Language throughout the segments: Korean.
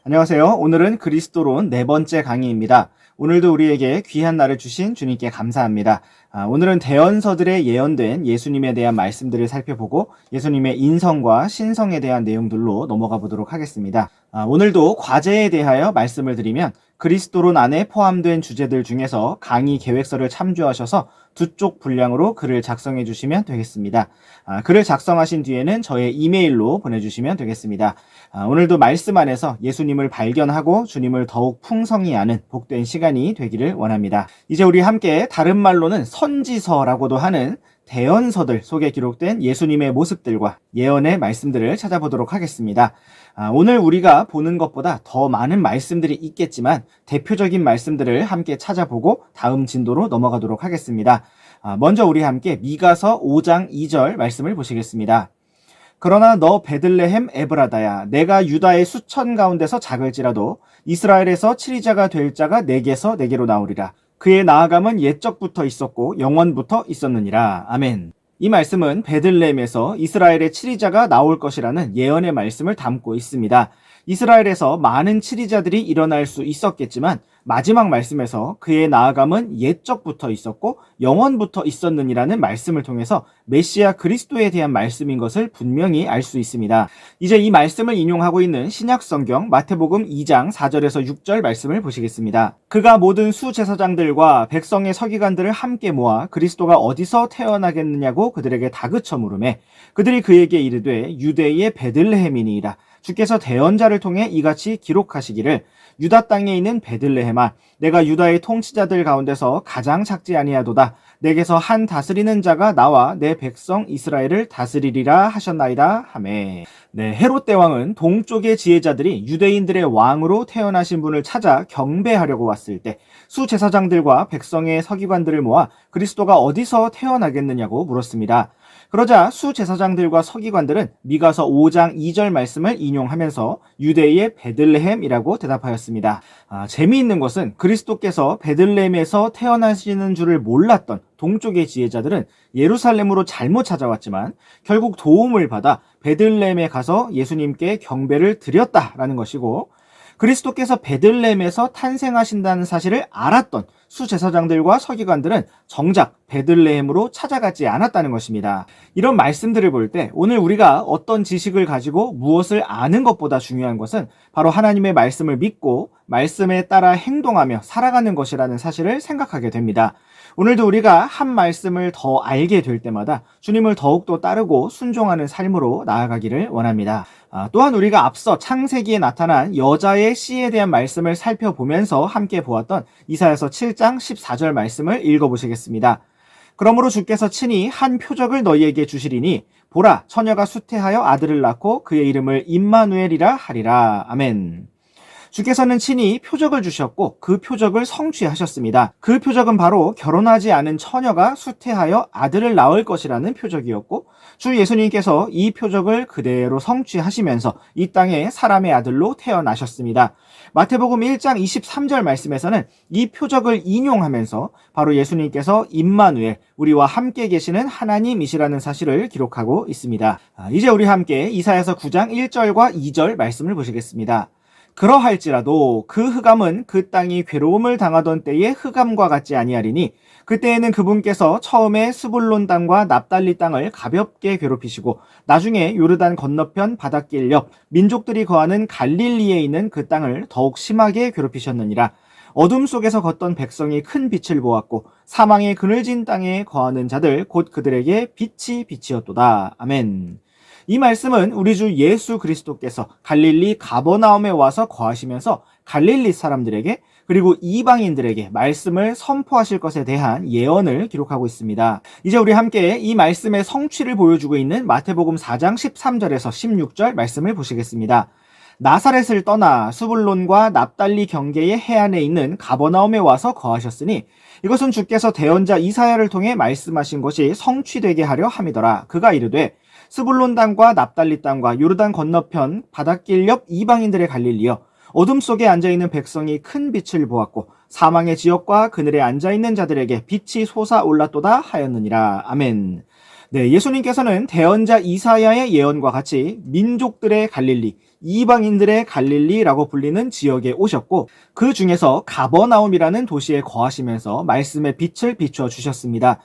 안녕하세요. 오늘은 그리스도론 네 번째 강의입니다. 오늘도 우리에게 귀한 날을 주신 주님께 감사합니다. 오늘은 대언서들에 예언된 예수님에 대한 말씀들을 살펴보고 예수님의 인성과 신성에 대한 내용들로 넘어가 보도록 하겠습니다. 오늘도 과제에 대하여 말씀을 드리면 그리스도론 안에 포함된 주제들 중에서 강의 계획서를 참조하셔서 두 쪽 분량으로 글을 작성해 주시면 되겠습니다. 글을 작성하신 뒤에는 저의 이메일로 보내주시면 되겠습니다. 오늘도 말씀 안에서 예수님을 발견하고 주님을 더욱 풍성히 아는 복된 시간이 되기를 원합니다. 이제 우리 함께 다른 말로는 선지서라고도 하는 대언서들 속에 기록된 예수님의 모습들과 예언의 말씀들을 찾아보도록 하겠습니다. 오늘 우리가 보는 것보다 더 많은 말씀들이 있겠지만 대표적인 말씀들을 함께 찾아보고 다음 진도로 넘어가도록 하겠습니다. 먼저 우리 함께 미가서 5장 2절 말씀을 보시겠습니다. 그러나 너 베들레헴 에브라다야, 내가 유다의 수천 가운데서 작을지라도 이스라엘에서 치리자가 될 자가 내게서 내게로 나오리라. 그의 나아감은 옛적부터 있었고 영원부터 있었느니라. 아멘. 이 말씀은 베들레헴에서 이스라엘의 치리자가 나올 것이라는 예언의 말씀을 담고 있습니다. 이스라엘에서 많은 치리자들이 일어날 수 있었겠지만 마지막 말씀에서 그의 나아감은 옛적부터 있었고 영원부터 있었느니라는 말씀을 통해서 메시아 그리스도에 대한 말씀인 것을 분명히 알 수 있습니다. 이제 이 말씀을 인용하고 있는 신약성경 마태복음 2장 4절에서 6절 말씀을 보시겠습니다. 그가 모든 수제사장들과 백성의 서기관들을 함께 모아 그리스도가 어디서 태어나겠느냐고 그들에게 다그쳐 물으매 그들이 그에게 이르되 유대의 베들레헴이니이다. 주께서 대언자를 통해 이같이 기록하시기를 유다 땅에 있는 베들레헴아, 내가 유다의 통치자들 가운데서 가장 작지 아니하도다. 내게서 한 다스리는 자가 나와 내 백성 이스라엘을 다스리리라 하셨나이다 하매. 헤롯 대왕은 동쪽의 지혜자들이 유대인들의 왕으로 태어나신 분을 찾아 경배하려고 왔을 때 수제사장들과 백성의 서기관들을 모아 그리스도가 어디서 태어나겠느냐고 물었습니다. 그러자 수제사장들과 서기관들은 미가서 5장 2절 말씀을 인용하면서 유대의 베들레헴이라고 대답하였습니다. 재미있는 것은 그리스도께서 베들레헴에서 태어나시는 줄을 몰랐던 동쪽의 지혜자들은 예루살렘으로 잘못 찾아왔지만 결국 도움을 받아 베들레헴에 가서 예수님께 경배를 드렸다라는 것이고, 그리스도께서 베들레헴에서 탄생하신다는 사실을 알았던 수제사장들과 서기관들은 정작 베들레헴으로 찾아가지 않았다는 것입니다. 이런 말씀들을 볼 때 오늘 우리가 어떤 지식을 가지고 무엇을 아는 것보다 중요한 것은 바로 하나님의 말씀을 믿고 말씀에 따라 행동하며 살아가는 것이라는 사실을 생각하게 됩니다. 오늘도 우리가 한 말씀을 더 알게 될 때마다 주님을 더욱더 따르고 순종하는 삶으로 나아가기를 원합니다. 또한 우리가 앞서 창세기에 나타난 여자의 씨에 대한 말씀을 살펴보면서 함께 보았던 이사야서 7장 14절 말씀을 읽어보시겠습니다. 그러므로 주께서 친히 한 표적을 너희에게 주시리니 보라, 처녀가 수태하여 아들을 낳고 그의 이름을 임마누엘이라 하리라. 아멘. 주께서는 친히 표적을 주셨고 그 표적을 성취하셨습니다. 그 표적은 바로 결혼하지 않은 처녀가 수태하여 아들을 낳을 것이라는 표적이었고, 주 예수님께서 이 표적을 그대로 성취하시면서 이 땅에 사람의 아들로 태어나셨습니다. 마태복음 1장 23절 말씀에서는 이 표적을 인용하면서 바로 예수님께서 임마누엘, 우리와 함께 계시는 하나님이시라는 사실을 기록하고 있습니다. 이제 우리 함께 이사야서 9장 1절과 2절 말씀을 보시겠습니다. 그러할지라도 그 흑암은 그 땅이 괴로움을 당하던 때의 흑암과 같지 아니하리니 그때에는 그분께서 처음에 스불론 땅과 납달리 땅을 가볍게 괴롭히시고 나중에 요르단 건너편 바닷길 옆 민족들이 거하는 갈릴리에 있는 그 땅을 더욱 심하게 괴롭히셨느니라. 어둠 속에서 걷던 백성이 큰 빛을 보았고 사망의 그늘진 땅에 거하는 자들 곧 그들에게 빛이 빛이었도다. 아멘. 이 말씀은 우리 주 예수 그리스도께서 갈릴리 가버나움에 와서 거하시면서 갈릴리 사람들에게 그리고 이방인들에게 말씀을 선포하실 것에 대한 예언을 기록하고 있습니다. 이제 우리 함께 이 말씀의 성취를 보여주고 있는 마태복음 4장 13절에서 16절 말씀을 보시겠습니다. 나사렛을 떠나 스불론과 납달리 경계의 해안에 있는 가버나움에 와서 거하셨으니 이것은 주께서 대언자 이사야를 통해 말씀하신 것이 성취되게 하려 함이더라. 그가 이르되 스불론 땅과 납달리 땅과 요르단 건너편 바닷길 옆 이방인들의 갈릴리여, 어둠 속에 앉아있는 백성이 큰 빛을 보았고 사망의 지역과 그늘에 앉아있는 자들에게 빛이 솟아올랐도다 하였느니라. 아멘. 예수님께서는 대언자 이사야의 예언과 같이 민족들의 갈릴리, 이방인들의 갈릴리라고 불리는 지역에 오셨고 그 중에서 가버나움이라는 도시에 거하시면서 말씀의 빛을 비추어 주셨습니다.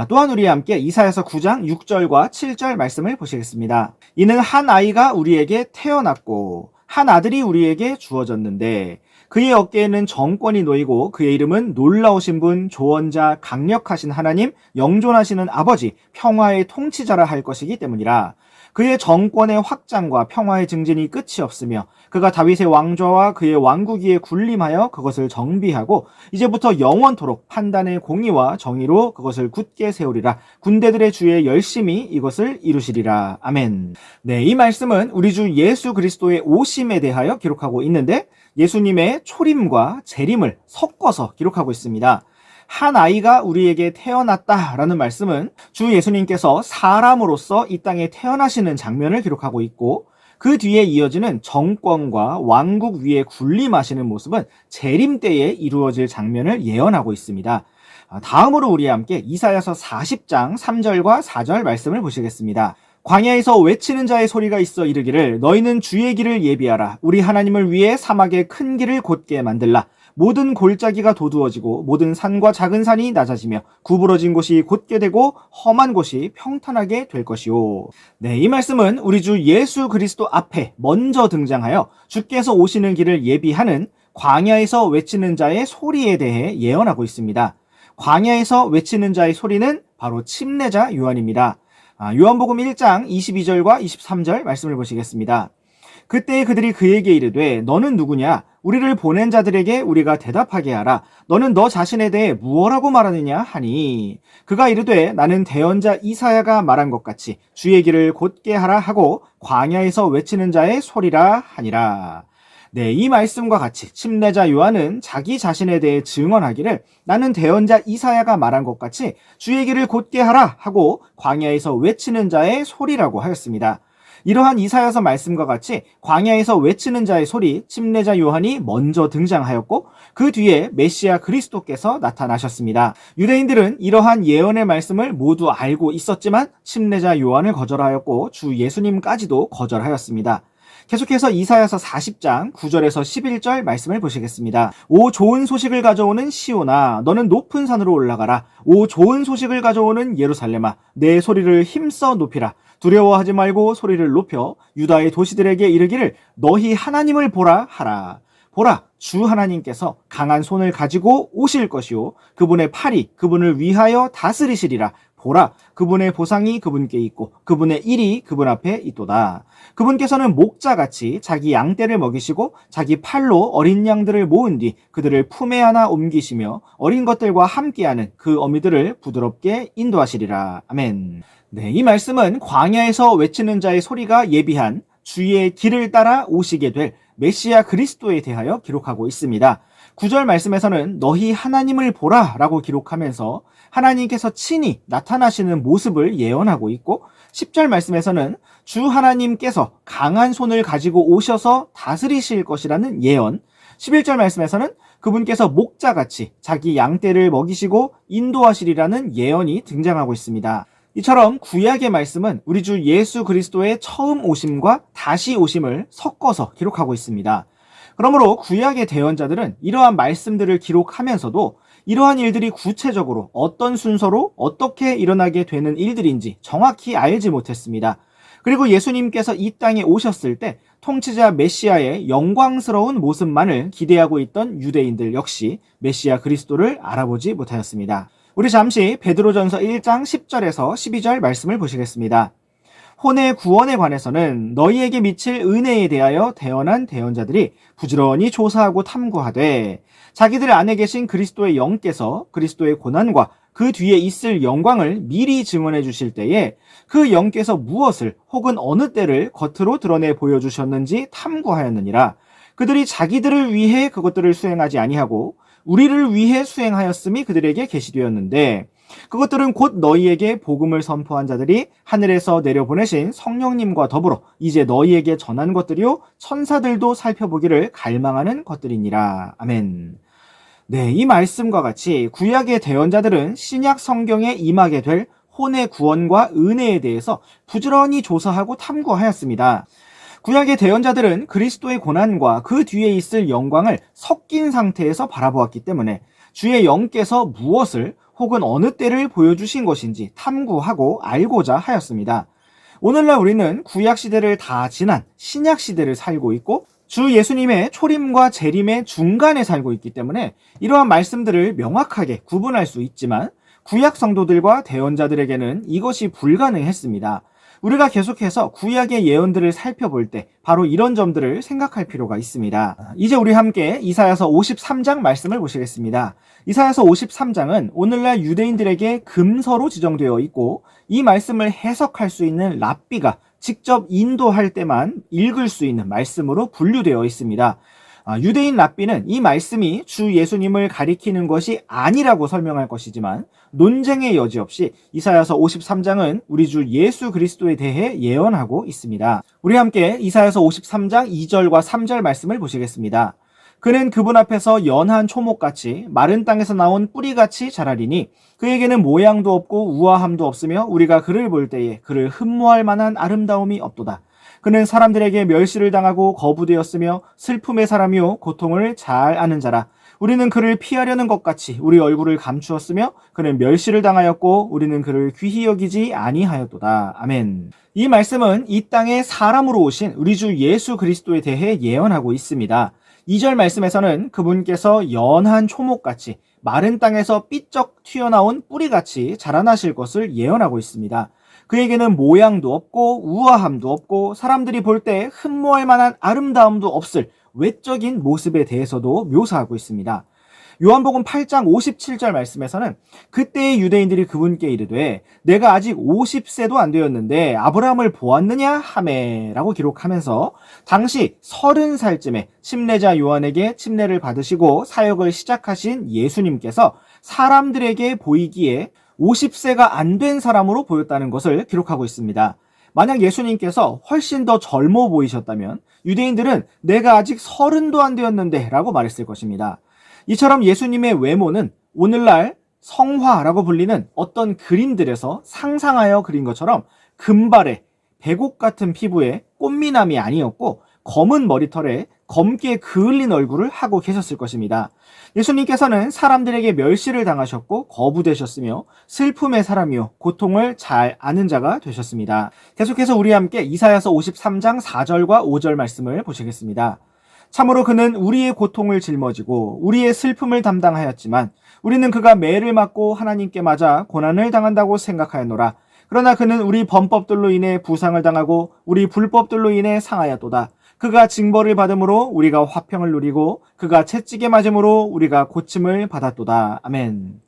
또한 우리와 함께 이사야서 9장 6절과 7절 말씀을 보시겠습니다. 이는 한 아이가 우리에게 태어났고 한 아들이 우리에게 주어졌는데 그의 어깨에는 정권이 놓이고 그의 이름은 놀라우신 분, 조언자, 강력하신 하나님, 영존하시는 아버지, 평화의 통치자라 할 것이기 때문이라. 그의 정권의 확장과 평화의 증진이 끝이 없으며 그가 다윗의 왕좌와 그의 왕국 위에 군림하여 그것을 정비하고 이제부터 영원토록 판단의 공의와 정의로 그것을 굳게 세우리라. 군대들의 주에 열심히 이것을 이루시리라. 아멘. 네, 이 말씀은 우리 주 예수 그리스도의 오심에 대하여 기록하고 있는데 예수님의 초림과 재림을 섞어서 기록하고 있습니다. 한 아이가 우리에게 태어났다라는 말씀은 주 예수님께서 사람으로서 이 땅에 태어나시는 장면을 기록하고 있고 그 뒤에 이어지는 정권과 왕국 위에 군림하시는 모습은 재림 때에 이루어질 장면을 예언하고 있습니다. 다음으로 우리와 함께 이사야서 40장 3절과 4절 말씀을 보시겠습니다. 광야에서 외치는 자의 소리가 있어 이르기를 너희는 주의 길을 예비하라. 우리 하나님을 위해 사막의 큰 길을 곧게 만들라. 모든 골짜기가 도두어지고 모든 산과 작은 산이 낮아지며 구부러진 곳이 곧게 되고 험한 곳이 평탄하게 될 것이요. 네, 이 말씀은 우리 주 예수 그리스도 앞에 먼저 등장하여 주께서 오시는 길을 예비하는 광야에서 외치는 자의 소리에 대해 예언하고 있습니다. 광야에서 외치는 자의 소리는 바로 침례자 요한입니다. 요한복음 1장 22절과 23절 말씀을 보시겠습니다. 그때 그들이 그에게 이르되 너는 누구냐? 우리를 보낸 자들에게 우리가 대답하게 하라. 너는 너 자신에 대해 무엇라고 말하느냐 하니 그가 이르되 나는 대언자 이사야가 말한 것 같이 주의 길을 곧게 하라 하고 광야에서 외치는 자의 소리라 하니라. 네, 이 말씀과 같이 침례자 요한은 자기 자신에 대해 증언하기를 나는 대언자 이사야가 말한 것 같이 주의 길을 곧게 하라 하고 광야에서 외치는 자의 소리라고 하였습니다. 이러한 이사야서 말씀과 같이 광야에서 외치는 자의 소리, 침례자 요한이 먼저 등장하였고 그 뒤에 메시아 그리스도께서 나타나셨습니다. 유대인들은 이러한 예언의 말씀을 모두 알고 있었지만 침례자 요한을 거절하였고 주 예수님까지도 거절하였습니다. 계속해서 이사야서 40장 9절에서 11절 말씀을 보시겠습니다. 오 좋은 소식을 가져오는 시온아 너는 높은 산으로 올라가라. 오 좋은 소식을 가져오는 예루살렘아 내 소리를 힘써 높이라. 두려워하지 말고 소리를 높여 유다의 도시들에게 이르기를 너희 하나님을 보라 하라. 보라 주 하나님께서 강한 손을 가지고 오실 것이요 그분의 팔이 그분을 위하여 다스리시리라. 보라 그분의 보상이 그분께 있고 그분의 일이 그분 앞에 있도다. 그분께서는 목자같이 자기 양떼를 먹이시고 자기 팔로 어린 양들을 모은 뒤 그들을 품에 안아 옮기시며 어린 것들과 함께하는 그 어미들을 부드럽게 인도하시리라. 아멘. 네, 이 말씀은 광야에서 외치는 자의 소리가 예비한 주의 길을 따라 오시게 될 메시아 그리스도에 대하여 기록하고 있습니다. 9절 말씀에서는 너희 하나님을 보라 라고 기록하면서 하나님께서 친히 나타나시는 모습을 예언하고 있고 10절 말씀에서는 주 하나님께서 강한 손을 가지고 오셔서 다스리실 것이라는 예언 11절 말씀에서는 그분께서 목자같이 자기 양떼를 먹이시고 인도하시리라는 예언이 등장하고 있습니다. 이처럼 구약의 말씀은 우리 주 예수 그리스도의 처음 오심과 다시 오심을 섞어서 기록하고 있습니다. 그러므로 구약의 대언자들은 이러한 말씀들을 기록하면서도 이러한 일들이 구체적으로 어떤 순서로 어떻게 일어나게 되는 일들인지 정확히 알지 못했습니다. 그리고 예수님께서 이 땅에 오셨을 때 통치자 메시아의 영광스러운 모습만을 기대하고 있던 유대인들 역시 메시아 그리스도를 알아보지 못하였습니다. 우리 잠시 베드로전서 1장 10절에서 12절 말씀을 보시겠습니다. 혼의 구원에 관해서는 너희에게 미칠 은혜에 대하여 대언한 대언자들이 부지런히 조사하고 탐구하되 자기들 안에 계신 그리스도의 영께서 그리스도의 고난과 그 뒤에 있을 영광을 미리 증언해 주실 때에 그 영께서 무엇을 혹은 어느 때를 겉으로 드러내 보여주셨는지 탐구하였느니라. 그들이 자기들을 위해 그것들을 수행하지 아니하고 우리를 위해 수행하였음이 그들에게 계시되었는데 그것들은 곧 너희에게 복음을 선포한 자들이 하늘에서 내려보내신 성령님과 더불어 이제 너희에게 전한 것들이요 천사들도 살펴보기를 갈망하는 것들이니라. 아멘. 네, 이 말씀과 같이 구약의 대언자들은 신약 성경에 임하게 될 혼의 구원과 은혜에 대해서 부지런히 조사하고 탐구하였습니다. 구약의 대언자들은 그리스도의 고난과 그 뒤에 있을 영광을 섞인 상태에서 바라보았기 때문에 주의 영께서 무엇을 혹은 어느 때를 보여주신 것인지 탐구하고 알고자 하였습니다. 오늘날 우리는 구약 시대를 다 지난 신약 시대를 살고 있고 주 예수님의 초림과 재림의 중간에 살고 있기 때문에 이러한 말씀들을 명확하게 구분할 수 있지만 구약 성도들과 대언자들에게는 이것이 불가능했습니다. 우리가 계속해서 구약의 예언들을 살펴볼 때 바로 이런 점들을 생각할 필요가 있습니다. 이제 우리 함께 이사야서 53장 말씀을 보시겠습니다. 이사야서 53장은 오늘날 유대인들에게 금서로 지정되어 있고 이 말씀을 해석할 수 있는 랍비가 직접 인도할 때만 읽을 수 있는 말씀으로 분류되어 있습니다. 유대인 랍비는 이 말씀이 주 예수님을 가리키는 것이 아니라고 설명할 것이지만 논쟁의 여지 없이 이사야서 53장은 우리 주 예수 그리스도에 대해 예언하고 있습니다. 우리 함께 이사야서 53장 2절과 3절 말씀을 보시겠습니다. 그는 그분 앞에서 연한 초목같이 마른 땅에서 나온 뿌리같이 자라리니 그에게는 모양도 없고 우아함도 없으며 우리가 그를 볼 때에 그를 흠모할 만한 아름다움이 없도다. 그는 사람들에게 멸시를 당하고 거부되었으며 슬픔의 사람이요 고통을 잘 아는 자라. 우리는 그를 피하려는 것 같이 우리 얼굴을 감추었으며 그는 멸시를 당하였고 우리는 그를 귀히 여기지 아니하였도다. 아멘. 이 말씀은 이 땅에 사람으로 오신 우리 주 예수 그리스도에 대해 예언하고 있습니다. 2절 말씀에서는 그분께서 연한 초목같이 마른 땅에서 삐쩍 튀어나온 뿌리같이 자라나실 것을 예언하고 있습니다. 그에게는 모양도 없고 우아함도 없고 사람들이 볼 때 흠모할 만한 아름다움도 없을 외적인 모습에 대해서도 묘사하고 있습니다. 요한복음 8장 57절 말씀에서는 그때의 유대인들이 그분께 이르되 내가 아직 50세도 안 되었는데 아브라함을 보았느냐 하매 라고 기록하면서 당시 30살쯤에 침례자 요한에게 침례를 받으시고 사역을 시작하신 예수님께서 사람들에게 보이기에 50세가 안 된 사람으로 보였다는 것을 기록하고 있습니다. 만약 예수님께서 훨씬 더 젊어 보이셨다면 유대인들은 내가 아직 30도 안 되었는데 라고 말했을 것입니다. 이처럼 예수님의 외모는 오늘날 성화라고 불리는 어떤 그림들에서 상상하여 그린 것처럼 금발에 백옥 같은 피부에 꽃미남이 아니었고 검은 머리털에 검게 그을린 얼굴을 하고 계셨을 것입니다. 예수님께서는 사람들에게 멸시를 당하셨고 거부되셨으며 슬픔의 사람이요 고통을 잘 아는 자가 되셨습니다. 계속해서 우리 함께 이사야서 53장 4절과 5절 말씀을 보시겠습니다. 참으로 그는 우리의 고통을 짊어지고 우리의 슬픔을 담당하였지만 우리는 그가 매를 맞고 하나님께 맞아 고난을 당한다고 생각하였노라. 그러나 그는 우리 범법들로 인해 부상을 당하고 우리 불법들로 인해 상하였도다. 그가 징벌을 받음으로 우리가 화평을 누리고 그가 채찍에 맞음으로 우리가 고침을 받았도다. 아멘.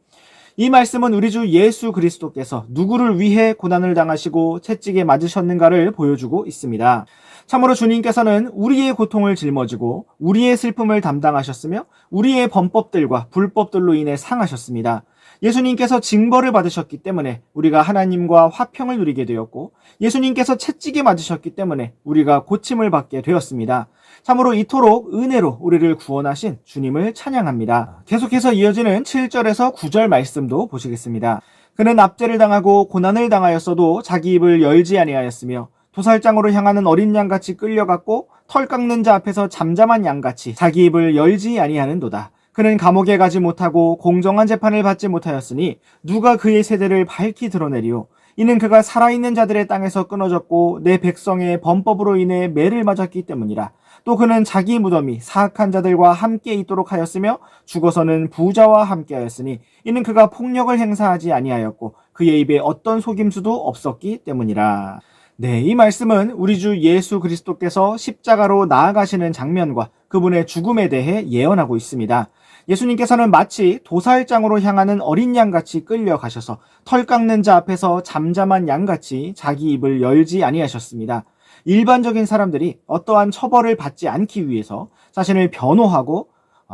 이 말씀은 우리 주 예수 그리스도께서 누구를 위해 고난을 당하시고 채찍에 맞으셨는가를 보여주고 있습니다. 참으로 주님께서는 우리의 고통을 짊어지고 우리의 슬픔을 담당하셨으며 우리의 범법들과 불법들로 인해 상하셨습니다. 예수님께서 징벌을 받으셨기 때문에 우리가 하나님과 화평을 누리게 되었고 예수님께서 채찍에 맞으셨기 때문에 우리가 고침을 받게 되었습니다. 참으로 이토록 은혜로 우리를 구원하신 주님을 찬양합니다. 계속해서 이어지는 7절에서 9절 말씀도 보시겠습니다. 그는 압제를 당하고 고난을 당하였어도 자기 입을 열지 아니하였으며 도살장으로 향하는 어린 양같이 끌려갔고 털 깎는 자 앞에서 잠잠한 양같이 자기 입을 열지 아니하는도다. 그는 감옥에 가지 못하고 공정한 재판을 받지 못하였으니 누가 그의 세대를 밝히 드러내리요. 이는 그가 살아있는 자들의 땅에서 끊어졌고 내 백성의 범법으로 인해 매를 맞았기 때문이라. 또 그는 자기 무덤이 사악한 자들과 함께 있도록 하였으며 죽어서는 부자와 함께 하였으니 이는 그가 폭력을 행사하지 아니하였고 그의 입에 어떤 속임수도 없었기 때문이라. 네, 이 말씀은 우리 주 예수 그리스도께서 십자가로 나아가시는 장면과 그분의 죽음에 대해 예언하고 있습니다. 예수님께서는 마치 도살장으로 향하는 어린 양같이 끌려가셔서 털 깎는 자 앞에서 잠잠한 양같이 자기 입을 열지 아니하셨습니다. 일반적인 사람들이 어떠한 처벌을 받지 않기 위해서 자신을 변호하고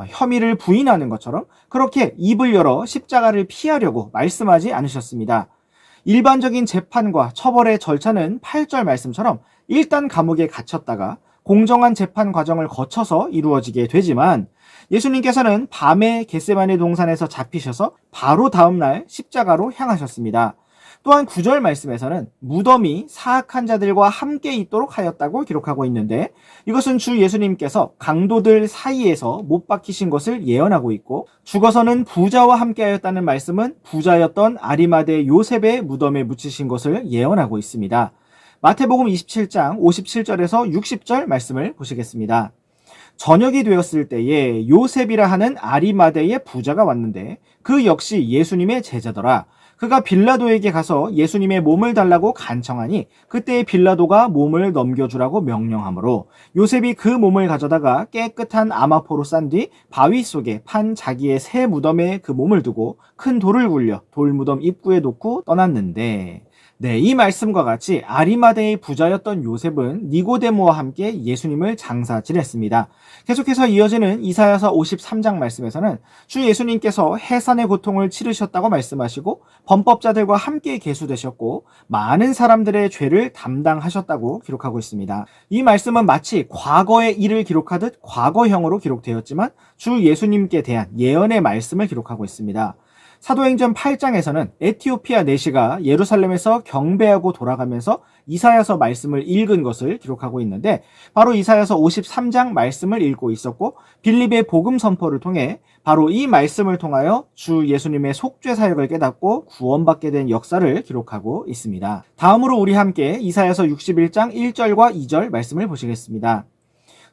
혐의를 부인하는 것처럼 그렇게 입을 열어 십자가를 피하려고 말씀하지 않으셨습니다. 일반적인 재판과 처벌의 절차는 8절 말씀처럼 일단 감옥에 갇혔다가 공정한 재판 과정을 거쳐서 이루어지게 되지만 예수님께서는 밤에 겟세마네 동산에서 잡히셔서 바로 다음날 십자가로 향하셨습니다. 또한 9절 말씀에서는 무덤이 사악한 자들과 함께 있도록 하였다고 기록하고 있는데, 이것은 주 예수님께서 강도들 사이에서 못 박히신 것을 예언하고 있고, 죽어서는 부자와 함께 하였다는 말씀은 부자였던 아리마대 요셉의 무덤에 묻히신 것을 예언하고 있습니다. 마태복음 27장 57절에서 60절 말씀을 보시겠습니다. 저녁이 되었을 때에 요셉이라 하는 아리마대의 부자가 왔는데 그 역시 예수님의 제자더라. 그가 빌라도에게 가서 예수님의 몸을 달라고 간청하니 그때 빌라도가 몸을 넘겨주라고 명령하므로 요셉이 그 몸을 가져다가 깨끗한 아마포로 싼 뒤 바위 속에 판 자기의 새 무덤에 그 몸을 두고 큰 돌을 굴려 돌무덤 입구에 놓고 떠났는데, 이 말씀과 같이 아리마대의 부자였던 요셉은 니고데모와 함께 예수님을 장사 지냈습니다. 계속해서 이어지는 이사야서 53장 말씀에서는 주 예수님께서 해산의 고통을 치르셨다고 말씀하시고 범법자들과 함께 계수되셨고 많은 사람들의 죄를 담당하셨다고 기록하고 있습니다. 이 말씀은 마치 과거의 일을 기록하듯 과거형으로 기록되었지만 주 예수님께 대한 예언의 말씀을 기록하고 있습니다. 사도행전 8장에서는 에티오피아 내시가 예루살렘에서 경배하고 돌아가면서 이사야서 말씀을 읽은 것을 기록하고 있는데, 바로 이사야서 53장 말씀을 읽고 있었고 빌립의 복음 선포를 통해 바로 이 말씀을 통하여 주 예수님의 속죄 사역을 깨닫고 구원받게 된 역사를 기록하고 있습니다. 다음으로 우리 함께 이사야서 61장 1절과 2절 말씀을 보시겠습니다.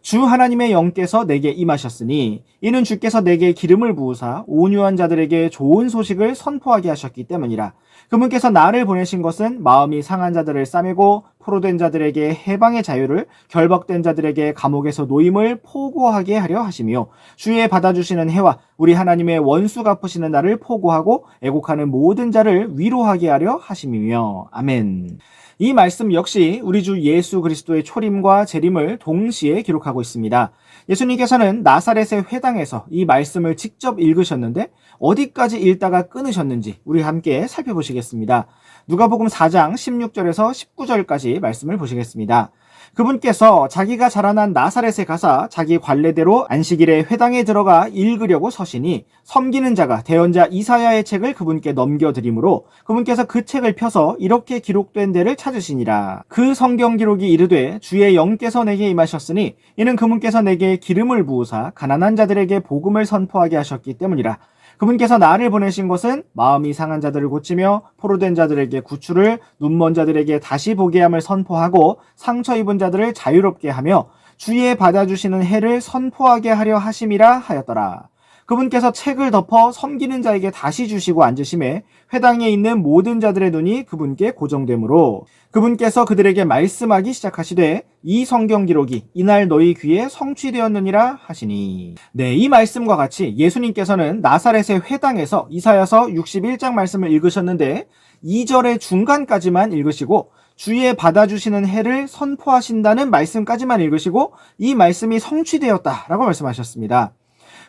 주 하나님의 영께서 내게 임하셨으니 이는 주께서 내게 기름을 부으사 온유한 자들에게 좋은 소식을 선포하게 하셨기 때문이라. 그분께서 나를 보내신 것은 마음이 상한 자들을 싸매고 포로된 자들에게 해방의 자유를, 결박된 자들에게 감옥에서 노임을 포고하게 하려 하시며, 주의 받아주시는 해와 우리 하나님의 원수 갚으시는 날을 포고하고 애곡하는 모든 자를 위로하게 하려 하심이며. 아멘. 이 말씀 역시 우리 주 예수 그리스도의 초림과 재림을 동시에 기록하고 있습니다. 예수님께서는 나사렛의 회당에서 이 말씀을 직접 읽으셨는데 어디까지 읽다가 끊으셨는지 우리 함께 살펴보시겠습니다. 누가복음 4장 16절에서 19절까지 말씀을 보시겠습니다. 그분께서 자기가 자라난 나사렛에 가사 자기 관례대로 안식일에 회당에 들어가 읽으려고 서시니 섬기는 자가 대언자 이사야의 책을 그분께 넘겨드리므로 그분께서 그 책을 펴서 이렇게 기록된 데를 찾으시니라. 그 성경 기록이 이르되 주의 영께서 내게 임하셨으니 이는 그분께서 내게 기름을 부으사 가난한 자들에게 복음을 선포하게 하셨기 때문이라. 그분께서 나를 보내신 것은 마음이 상한 자들을 고치며 포로된 자들에게 구출을, 눈먼 자들에게 다시 보게 함을 선포하고 상처 입은 자들을 자유롭게 하며 주의 받아주시는 해를 선포하게 하려 하심이라 하였더라. 그분께서 책을 덮어 섬기는 자에게 다시 주시고 앉으심에 회당에 있는 모든 자들의 눈이 그분께 고정되므로 그분께서 그들에게 말씀하기 시작하시되 이 성경 기록이 이날 너희 귀에 성취되었느니라 하시니. 이 말씀과 같이 예수님께서는 나사렛의 회당에서 이사야서 61장 말씀을 읽으셨는데 2절의 중간까지만 읽으시고 주의 받아주시는 해를 선포하신다는 말씀까지만 읽으시고 이 말씀이 성취되었다라고 말씀하셨습니다.